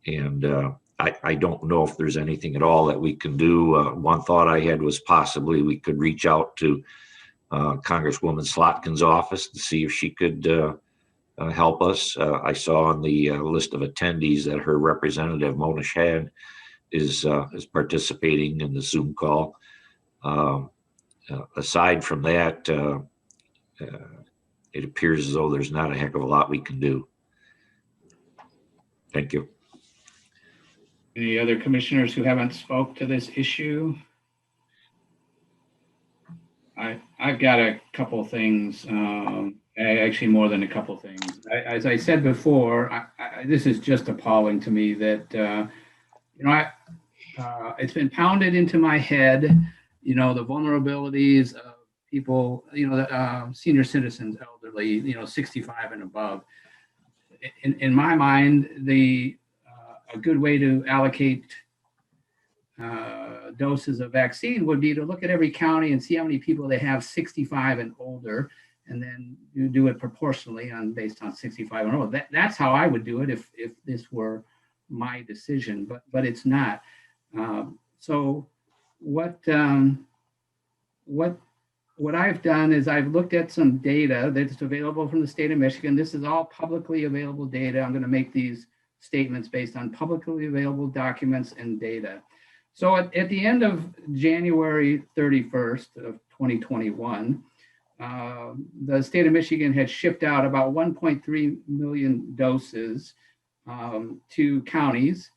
Speaker 9: And I don't know if there's anything at all that we can do. One thought I had was possibly we could reach out to Congresswoman Slotkin's office to see if she could help us. I saw on the list of attendees that her representative, Mona Shad, is participating in the Zoom call. Aside from that, it appears as though there's not a heck of a lot we can do. Thank you.
Speaker 1: Any other commissioners who haven't spoke to this issue? I've got a couple things, actually more than a couple things. As I said before, this is just appalling to me that, it's been pounded into my head, the vulnerabilities of people, senior citizens, elderly, 65 and above. In my mind, a good way to allocate doses of vaccine would be to look at every county and see how many people they have 65 and older, and then you do it proportionally based on 65 and older. That's how I would do it if this were my decision, but it's not. So what I've done is I've looked at some data that's available from the state of Michigan. This is all publicly available data. I'm going to make these statements based on publicly available documents and data. So at the end of January 31st of 2021, the state of Michigan had shipped out about 1.3 million doses to counties.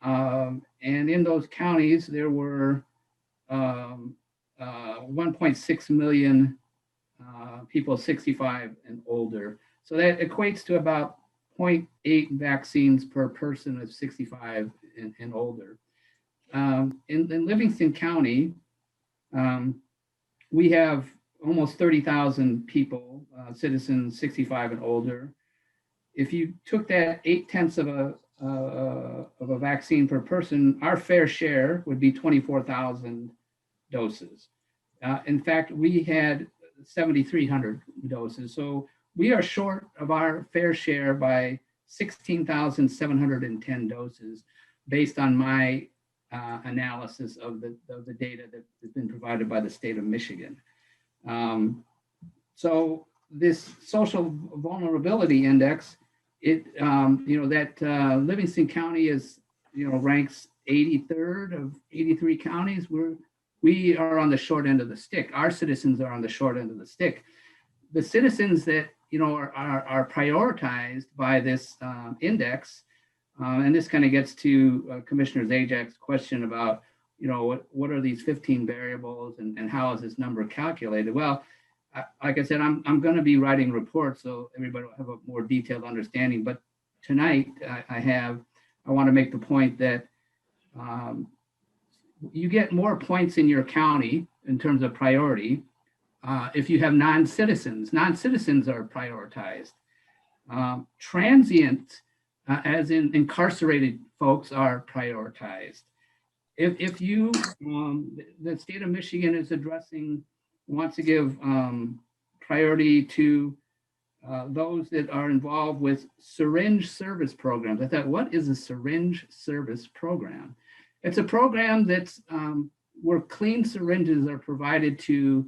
Speaker 1: And in those counties, there were 1.6 million people 65 and older. So that equates to about 0.8 vaccines per person of 65 and older. In Livingston County, we have almost 30,000 people, citizens 65 and older. If you took that 0.8 of a vaccine per person, our fair share would be 24,000 doses. In fact, we had 7,300 doses. So we are short of our fair share by 16,710 doses based on my analysis of the data that has been provided by the state of Michigan. So this social vulnerability index, Livingston County is, ranks 83rd of 83 counties. We are on the short end of the stick. Our citizens are on the short end of the stick. The citizens that are prioritized by this index, and this kind of gets to Commissioner Zajak's question about, what are these 15 variables and how is this number calculated? Well, like I said, I'm going to be writing reports so everybody will have a more detailed understanding. But tonight I want to make the point that you get more points in your county in terms of priority if you have non-citizens. Non-citizens are prioritized. Transient, as in incarcerated folks, are prioritized. If you, the state of Michigan is wants to give priority to those that are involved with syringe service programs. I thought, what is a syringe service program? It's a program that's where clean syringes are provided to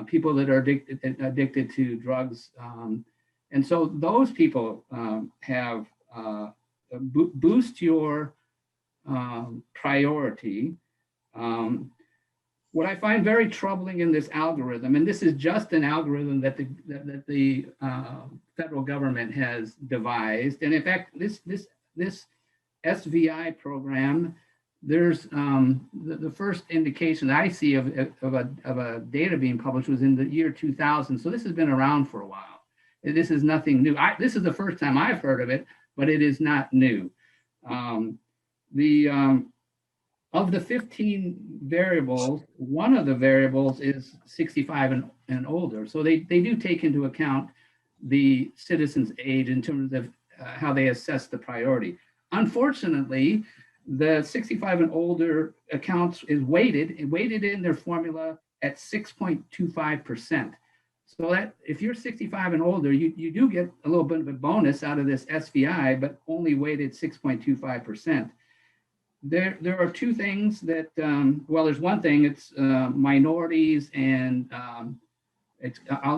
Speaker 1: people that are addicted to drugs. And so those people have boost your priority. What I find very troubling in this algorithm, and this is just an algorithm that the federal government has devised, and in fact, this SVI program, there's the first indication I see of a data being published was in the year 2000. So this has been around for a while. This is nothing new. This is the first time I've heard of it, but it is not new. Of the 15 variables, one of the variables is 65 and older. So they do take into account the citizens' age in terms of how they assess the priority. Unfortunately, the 65 and older accounts is weighted in their formula at 6.25%. So that if you're 65 and older, you do get a little bit of a bonus out of this SVI, but only weighted 6.25%. There are two things that, well, there's one thing, it's minorities and I'm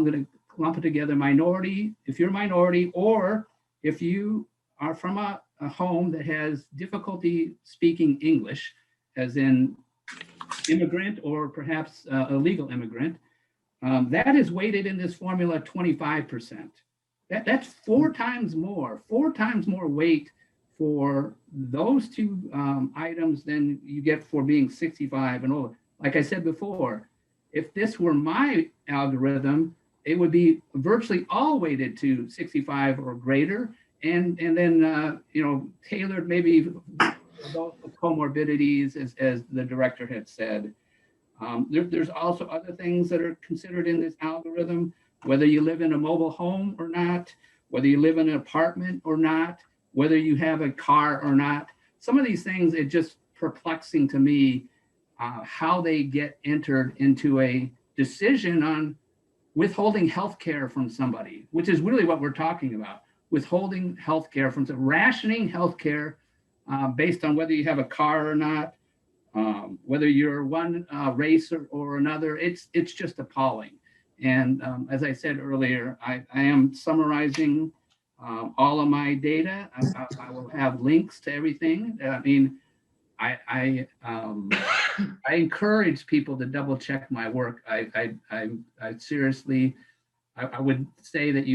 Speaker 1: going to lump it together, minority, if you're a minority, or if you are from a home that has difficulty speaking English, as in immigrant or perhaps illegal immigrant, that is weighted in this formula 25%. That's four times more weight for those two items than you get for being 65 and older. Like I said before, if this were my algorithm, it would be virtually all weighted to 65 or greater, and then tailored maybe those comorbidities, as the director had said. There's also other things that are considered in this algorithm, whether you live in a mobile home or not, whether you live in an apartment or not, whether you have a car or not. Some of these things, it's just perplexing to me how they get entered into a decision on withholding healthcare from somebody, which is really what we're talking about. Withholding healthcare from rationing healthcare based on whether you have a car or not, whether you're one race or another. It's just appalling. And as I said earlier, I am summarizing all of my data. I will have links to everything. I mean, I encourage people to double check my work. I seriously, I would say that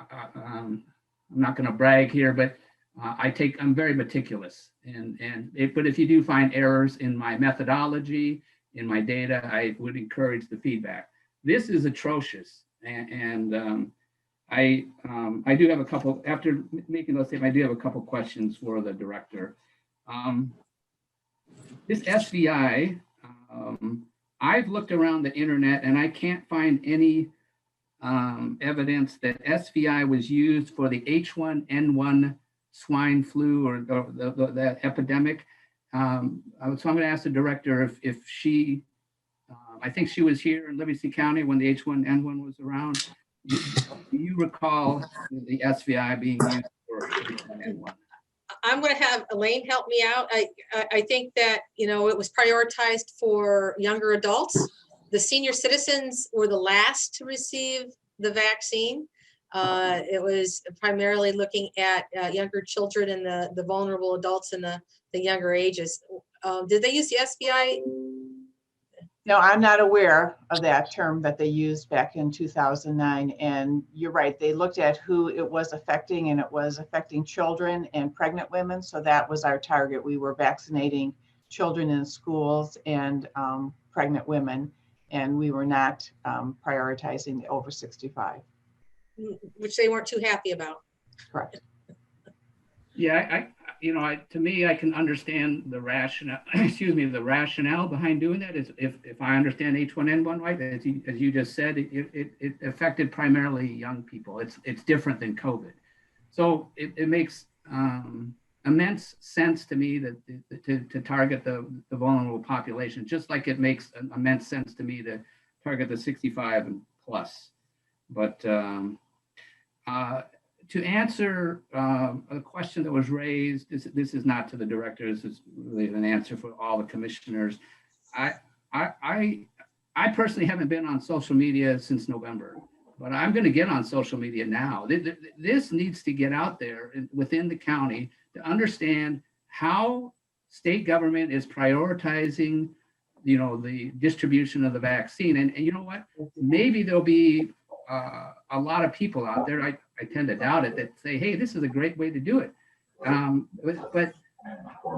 Speaker 1: I'm not going to brag here, but I'm very meticulous. But if you do find errors in my methodology, in my data, I would encourage the feedback. This is atrocious. And I do have a couple, after making those statements, I do have a couple questions for the director. This SVI, I've looked around the internet and I can't find any evidence that SVI was used for the H1N1 swine flu or the epidemic. So I'm going to ask the director if she, I think she was here in Livingston County when the H1N1 was around. Do you recall the SVI being used for H1N1?
Speaker 13: I'm going to have Elaine help me out. I think that, it was prioritized for younger adults. The senior citizens were the last to receive the vaccine. It was primarily looking at younger children and the vulnerable adults in the younger ages. Did they use the SVI?
Speaker 14: No, I'm not aware of that term that they used back in 2009. And you're right, they looked at who it was affecting, and it was affecting children and pregnant women. So that was our target. We were vaccinating children in schools and pregnant women, and we were not prioritizing the over 65.
Speaker 13: Which they weren't too happy about.
Speaker 14: Correct.
Speaker 1: Yeah, to me, I can understand the rationale. The rationale behind doing that is if I understand H1N1 right, as you just said, it affected primarily young people. It's different than COVID, so it makes immense sense to me that to target the vulnerable population, just like it makes immense sense to me to target the 65 and plus. But to answer a question that was raised, this is not to the director, this is really an answer for all the commissioners. I personally haven't been on social media since November, but I'm going to get on social media now. This needs to get out there within the county to understand how state government is prioritizing, the distribution of the vaccine. And you know what? Maybe there'll be a lot of people out there, I tend to doubt it, that say, hey, this is a great way to do it. But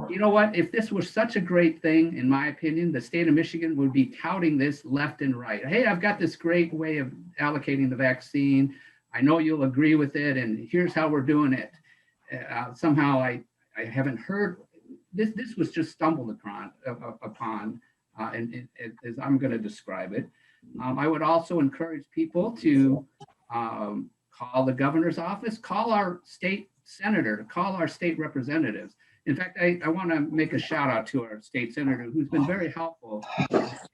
Speaker 1: you know what? If this was such a great thing, in my opinion, the state of Michigan would be touting this left and right. Hey, I've got this great way of allocating the vaccine. I know you'll agree with it, and here's how we're doing it. Somehow I haven't heard, this was just stumbled upon, and as I'm going to describe it. I would also encourage people to call the governor's office, call our state senator, call our state representatives. In fact, I want to make a shout out to our state senator who's been very helpful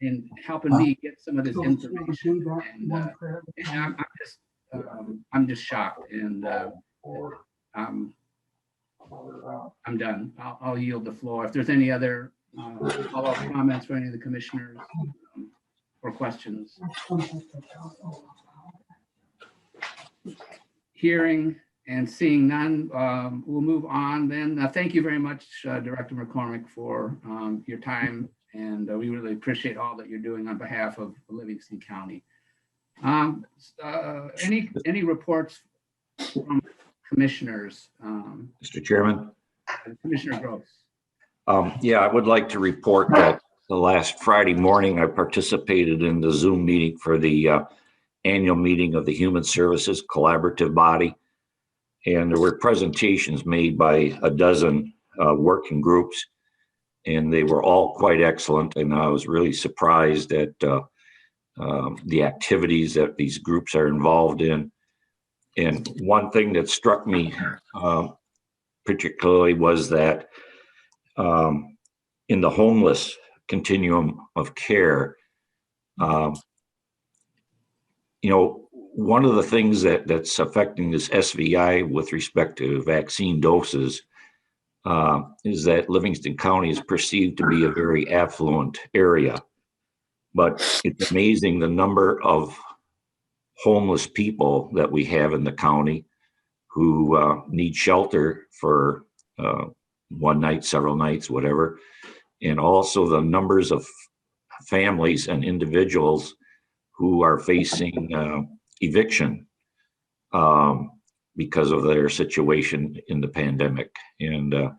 Speaker 1: in helping me get some of this information. And I'm just shocked, and I'm done. I'll yield the floor. If there's any other follow-up comments for any of the commissioners or questions. Hearing and seeing none, we'll move on then. Thank you very much, Director McCormick, for your time, and we really appreciate all that you're doing on behalf of Livingston County. Any reports from commissioners?
Speaker 9: Mr. Chairman?
Speaker 1: Commissioner Gross.
Speaker 9: Yeah, I would like to report that the last Friday morning, I participated in the Zoom meeting for the annual meeting of the Human Services Collaborative Body. And there were presentations made by a dozen working groups, and they were all quite excellent. And I was really surprised at the activities that these groups are involved in. And one thing that struck me particularly was that in the homeless continuum of care, one of the things that's affecting this SVI with respect to vaccine doses is that Livingston County is perceived to be a very affluent area. But it's amazing the number of homeless people that we have in the county who need shelter for one night, several nights, whatever. And also the numbers of families and individuals who are facing eviction because of their situation in the pandemic. And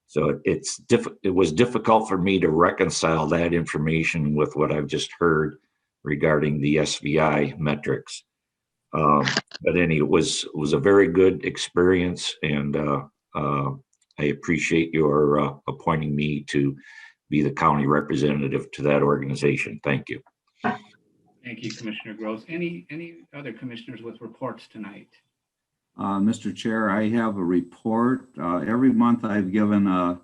Speaker 9: so it was difficult for me to reconcile that information with what I've just heard regarding the SVI metrics. But anyway, it was a very good experience, and I appreciate your appointing me to be the county representative to that organization. Thank you.
Speaker 1: Thank you, Commissioner Gross. Any other commissioners with reports tonight?
Speaker 7: Mr. Chair, I have a report. Every month I've given a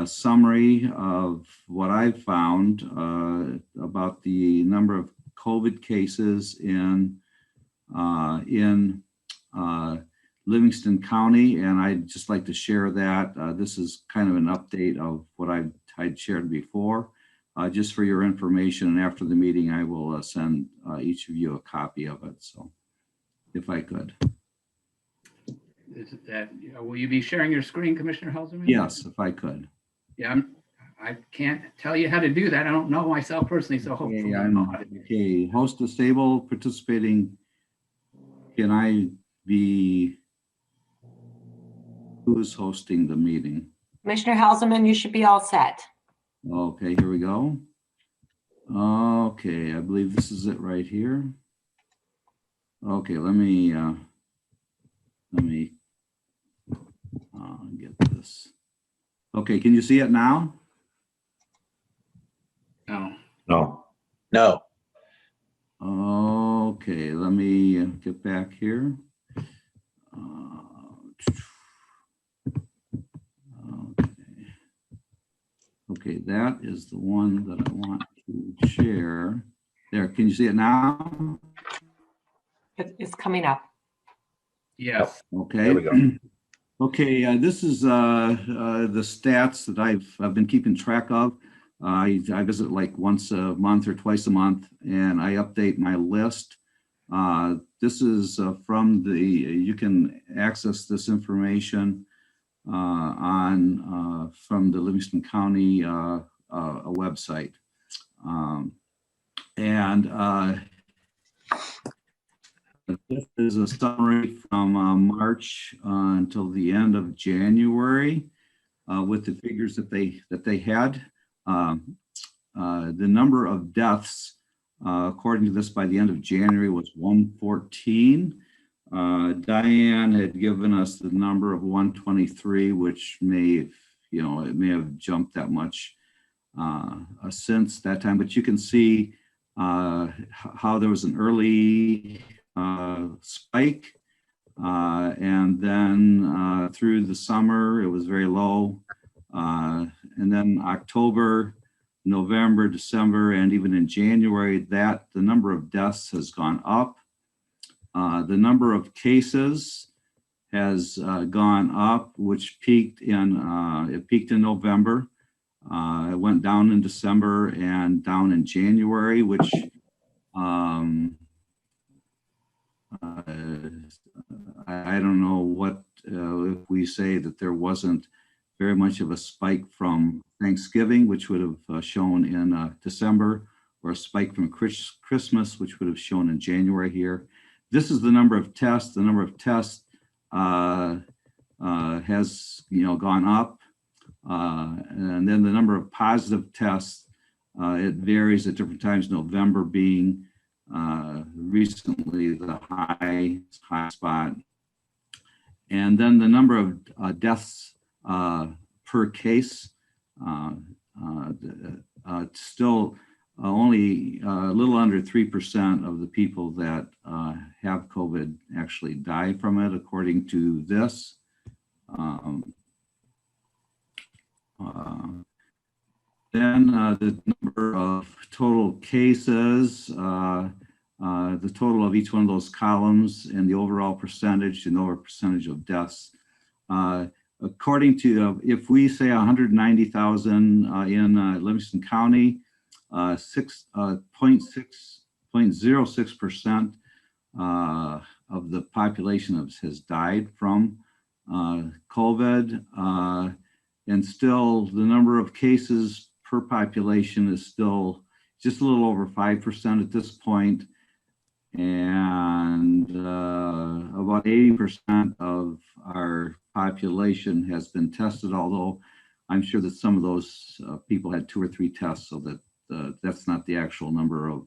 Speaker 7: summary of what I've found about the number of COVID cases in Livingston County, and I'd just like to share that. This is kind of an update of what I'd shared before. Just for your information, and after the meeting, I will send each of you a copy of it. So, if I could.
Speaker 1: Will you be sharing your screen, Commissioner Helserman?
Speaker 7: Yes, if I could.
Speaker 1: Yeah, I can't tell you how to do that. I don't know myself personally, so hopefully.
Speaker 7: Okay, host a stable participating. Can I be? Who's hosting the meeting?
Speaker 15: Commissioner Helserman, you should be all set.
Speaker 7: Okay, here we go. Okay, I believe this is it right here. Okay, let me get this. Okay, can you see it now?
Speaker 1: No.
Speaker 7: Okay, let me get back here. Okay, that is the one that I want to share. There, can you see it now?
Speaker 15: It's coming up.
Speaker 1: Yes.
Speaker 7: Okay.
Speaker 9: There we go.
Speaker 7: Okay, this is the stats that I've been keeping track of. I visit like once a month or twice a month, and I update my list. This is from you can access this information from the Livingston County website. This is a summary from March until the end of January with the figures that they had. The number of deaths, according to this, by the end of January was 114. Diane had given us the number of 123, which it may have jumped that much since that time. But you can see how there was an early spike. And then through the summer, it was very low. And then October, November, December, and even in January, the number of deaths has gone up. The number of cases has gone up, which peaked in November. It went down in December and down in January, which I don't know what if we say that there wasn't very much of a spike from Thanksgiving, which would have shown in December, or a spike from Christmas, which would have shown in January here. This is the number of tests. The number of tests has gone up, and then the number of positive tests, it varies at different times. November being recently the high spot, and then the number of deaths per case, still only a little under 3% of the people that have COVID actually die from it, according to this. Then the number of total cases, the total of each one of those columns, and the overall percentage, and overall percentage of deaths. According to, if we say 190,000 in Livingston County, 0.06% of the population has died from COVID, and still the number of cases per population is still just a little over 5% at this point, and about 80% of our population has been tested, although I'm sure that some of those people had 2 or 3 tests, so that that's not the actual number of,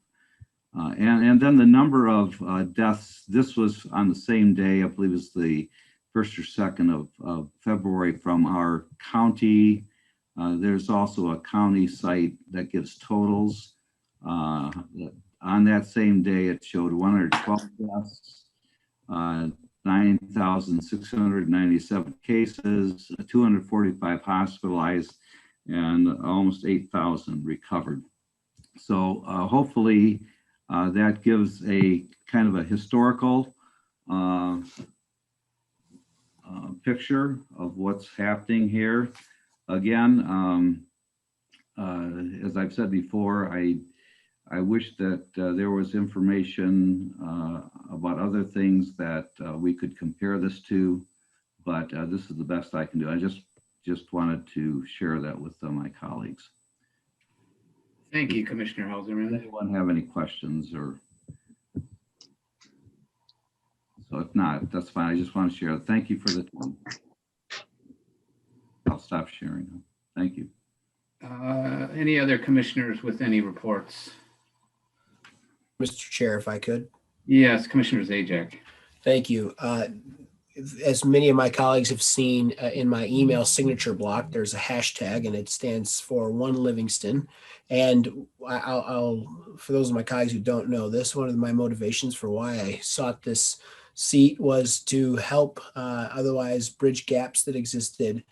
Speaker 7: and then the number of deaths. This was on the same day, I believe it was the 1st or 2nd of February, from our county. There's also a county site that gives totals. On that same day, it showed 112 deaths, 9,697 cases, 245 hospitalized, and almost 8,000 recovered. So hopefully that gives a kind of a historical picture of what's happening here. Again, as I've said before, I wish that there was information about other things that we could compare this to, but this is the best I can do. I just wanted to share that with my colleagues.
Speaker 1: Thank you, Commissioner Halserman.
Speaker 7: Does anyone have any questions? Or so if not, that's fine. I just want to share. Thank you for the time. I'll stop sharing. Thank you.
Speaker 1: Any other commissioners with any reports?
Speaker 8: Mr. Chair, if I could.
Speaker 1: Yes, Commissioner Zajac.
Speaker 8: Thank you. As many of my colleagues have seen in my email signature block, there's a hashtag, and it stands for One Livingston. And I'll for those of my colleagues who don't know this, one of my motivations for why I sought this seat was to help otherwise bridge gaps that existed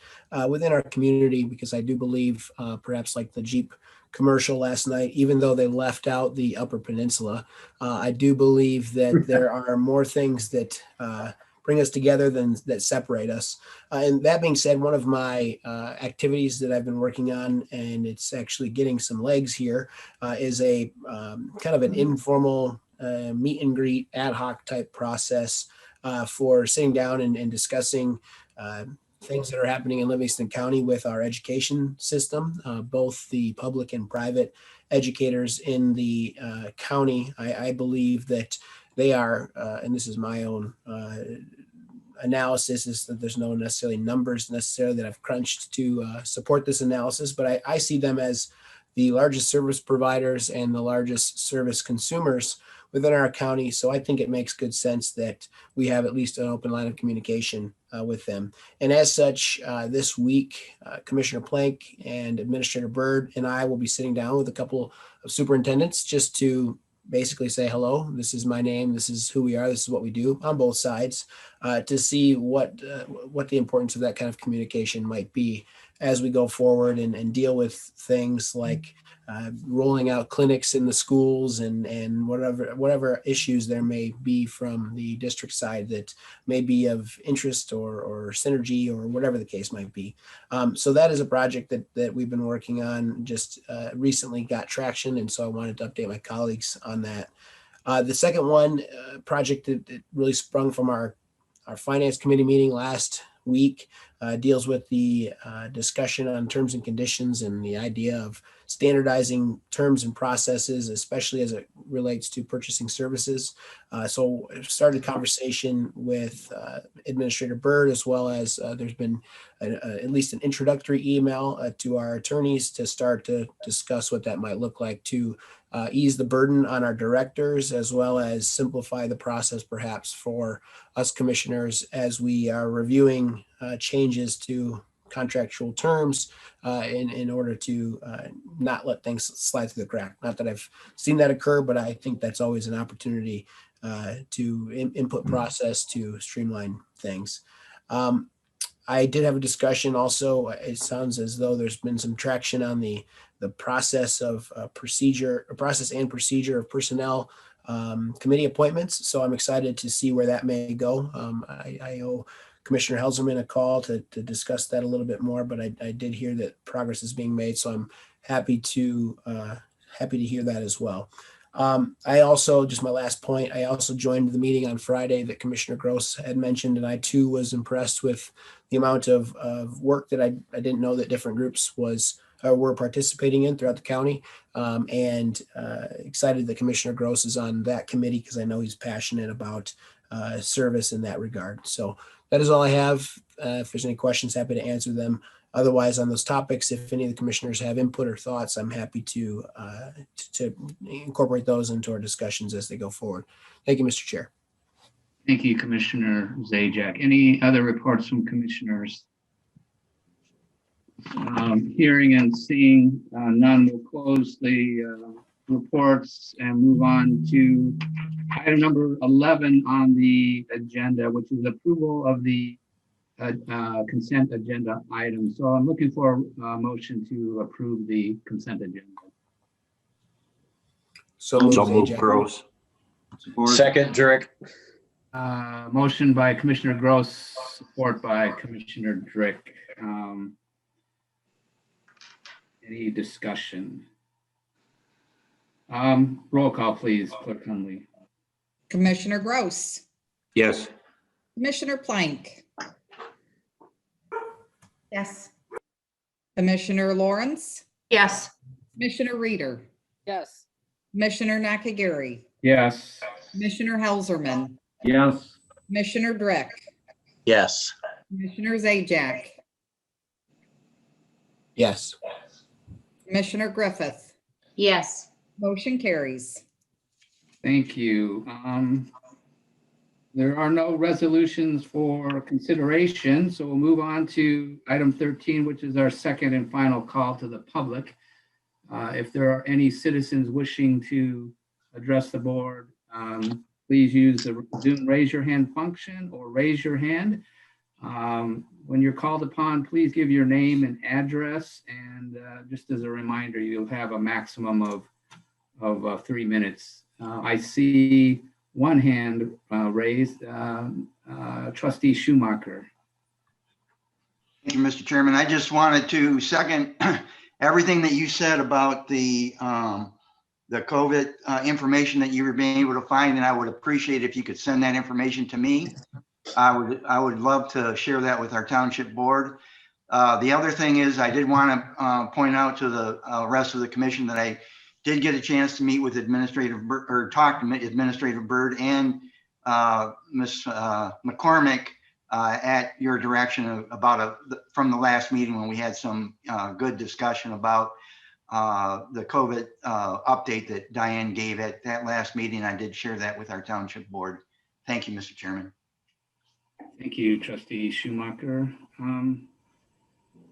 Speaker 8: within our community, because I do believe, perhaps like the Jeep commercial last night, even though they left out the Upper Peninsula, I do believe that there are more things that bring us together than that separate us. And that being said, one of my activities that I've been working on, and it's actually getting some legs here, is a kind of an informal meet and greet ad hoc type process for sitting down and discussing things that are happening in Livingston County with our education system, both the public and private educators in the county. I believe that they are, and this is my own analysis, is that there's no necessarily numbers necessarily that I've crunched to support this analysis, but I see them as the largest service providers and the largest service consumers within our county. So I think it makes good sense that we have at least an open line of communication with them. And as such, this week, Commissioner Plank and Administrator Byrd and I will be sitting down with a couple of superintendents just to basically say, hello, this is my name, this is who we are, this is what we do on both sides, to see what the importance of that kind of communication might be as we go forward and deal with things like rolling out clinics in the schools and whatever issues there may be from the district side that may be of interest or synergy or whatever the case might be. So that is a project that we've been working on, just recently got traction. And so I wanted to update my colleagues on that. The second one, project that really sprung from our finance committee meeting last week, deals with the discussion on terms and conditions and the idea of standardizing terms and processes, especially as it relates to purchasing services. So I started a conversation with Administrator Byrd, as well as there's been at least an introductory email to our attorneys to start to discuss what that might look like to ease the burden on our directors, as well as simplify the process perhaps for us commissioners as we are reviewing changes to contractual terms in order to not let things slide through the crack. Not that I've seen that occur, but I think that's always an opportunity to input process to streamline things. I did have a discussion also. It sounds as though there's been some traction on the process of process and procedure of personnel committee appointments. So I'm excited to see where that may go. I owe Commissioner Helserman a call to discuss that a little bit more, but I did hear that progress is being made. So I'm happy to hear that as well. I also, just my last point, I also joined the meeting on Friday that Commissioner Gross had mentioned, and I too was impressed with the amount of work that I didn't know that different groups were participating in throughout the county, and excited that Commissioner Gross is on that committee because I know he's passionate about service in that regard. So that is all I have. If there's any questions, happy to answer them. Otherwise, on those topics, if any of the commissioners have input or thoughts, I'm happy to incorporate those into our discussions as they go forward. Thank you, Mr. Chair.
Speaker 1: Thank you, Commissioner Zajac. Any other reports from commissioners? Hearing and seeing none, we'll close the reports and move on to item number 11 on the agenda, which is approval of the consent agenda item. So I'm looking for a motion to approve the consent agenda.
Speaker 9: So moved, Gross.
Speaker 12: Second, Drake.
Speaker 1: Motion by Commissioner Gross, support by Commissioner Drick. Any discussion? Roll call, please, Clerk Hunley.
Speaker 3: Commissioner Gross,
Speaker 9: Yes.
Speaker 3: Commissioner Plank,
Speaker 5: Yes.
Speaker 3: Commissioner Lawrence,
Speaker 5: Yes.
Speaker 3: Commissioner Reader,
Speaker 6: Yes.
Speaker 3: Commissioner Nakagiri,
Speaker 1: Yes.
Speaker 3: Commissioner Helserman,
Speaker 7: Yes.
Speaker 3: Commissioner Drick,
Speaker 12: Yes.
Speaker 3: Commissioner Zajac,
Speaker 8: Yes.
Speaker 3: Commissioner Griffith.
Speaker 4: Yes.
Speaker 3: Motion carries.
Speaker 1: Thank you. There are no resolutions for consideration, so we'll move on to item 13, which is our second and final call to the public. If there are any citizens wishing to address the board, please use the Zoom raise your hand function or raise your hand. When you're called upon, please give your name and address. And just as a reminder, you'll have a maximum of 3 minutes. I see one hand raised, Trustee Schumacher.
Speaker 16: Thank you, Mr. Chairman. I just wanted to second everything that you said about the COVID information that you were being able to find, and I would appreciate if you could send that information to me. I would love to share that with our township board. The other thing is, I did want to point out to the rest of the commission that I did get a chance to meet with talk to Administrative Byrd and Ms. McCormick at your direction about from the last meeting when we had some good discussion about the COVID update that Diane gave at that last meeting. I did share that with our township board. Thank you, Mr. Chairman.
Speaker 1: Thank you, Trustee Schumacher.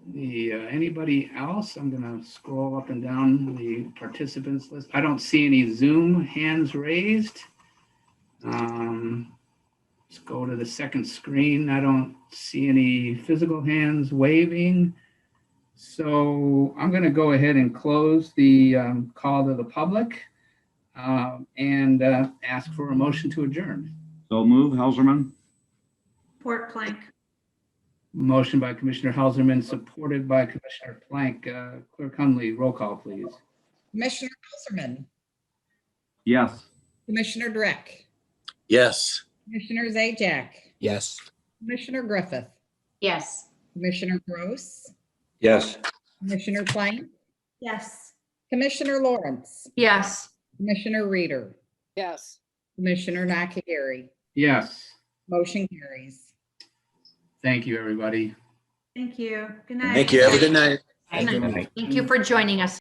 Speaker 1: Anybody else? I'm gonna scroll up and down the participants list. I don't see any Zoom hands raised. Let's go to the second screen. I don't see any physical hands waving. So I'm gonna go ahead and close the call to the public and ask for a motion to adjourn.
Speaker 7: So move, Helserman.
Speaker 11: Port Plank.
Speaker 1: Motion by Commissioner Helserman, supported by Commissioner Plank. Clerk Hunley, roll call, please.
Speaker 3: Commissioner Helserman,
Speaker 7: Yes.
Speaker 3: Commissioner Dreck,
Speaker 12: Yes.
Speaker 3: Commissioner Zajac,
Speaker 8: Yes.
Speaker 3: Commissioner Griffith,
Speaker 4: Yes.
Speaker 3: Commissioner Gross,
Speaker 9: Yes.
Speaker 3: Commissioner Plank,
Speaker 11: Yes.
Speaker 3: Commissioner Lawrence,
Speaker 5: Yes.
Speaker 3: Commissioner Reader,
Speaker 6: Yes.
Speaker 3: Commissioner Nakagiri.
Speaker 1: Yes.
Speaker 3: Motion carries.
Speaker 1: Thank you, everybody.
Speaker 11: Thank you. Good night.
Speaker 12: Thank you. Have a good night.
Speaker 8: Have a good night.
Speaker 5: Thank you for joining us.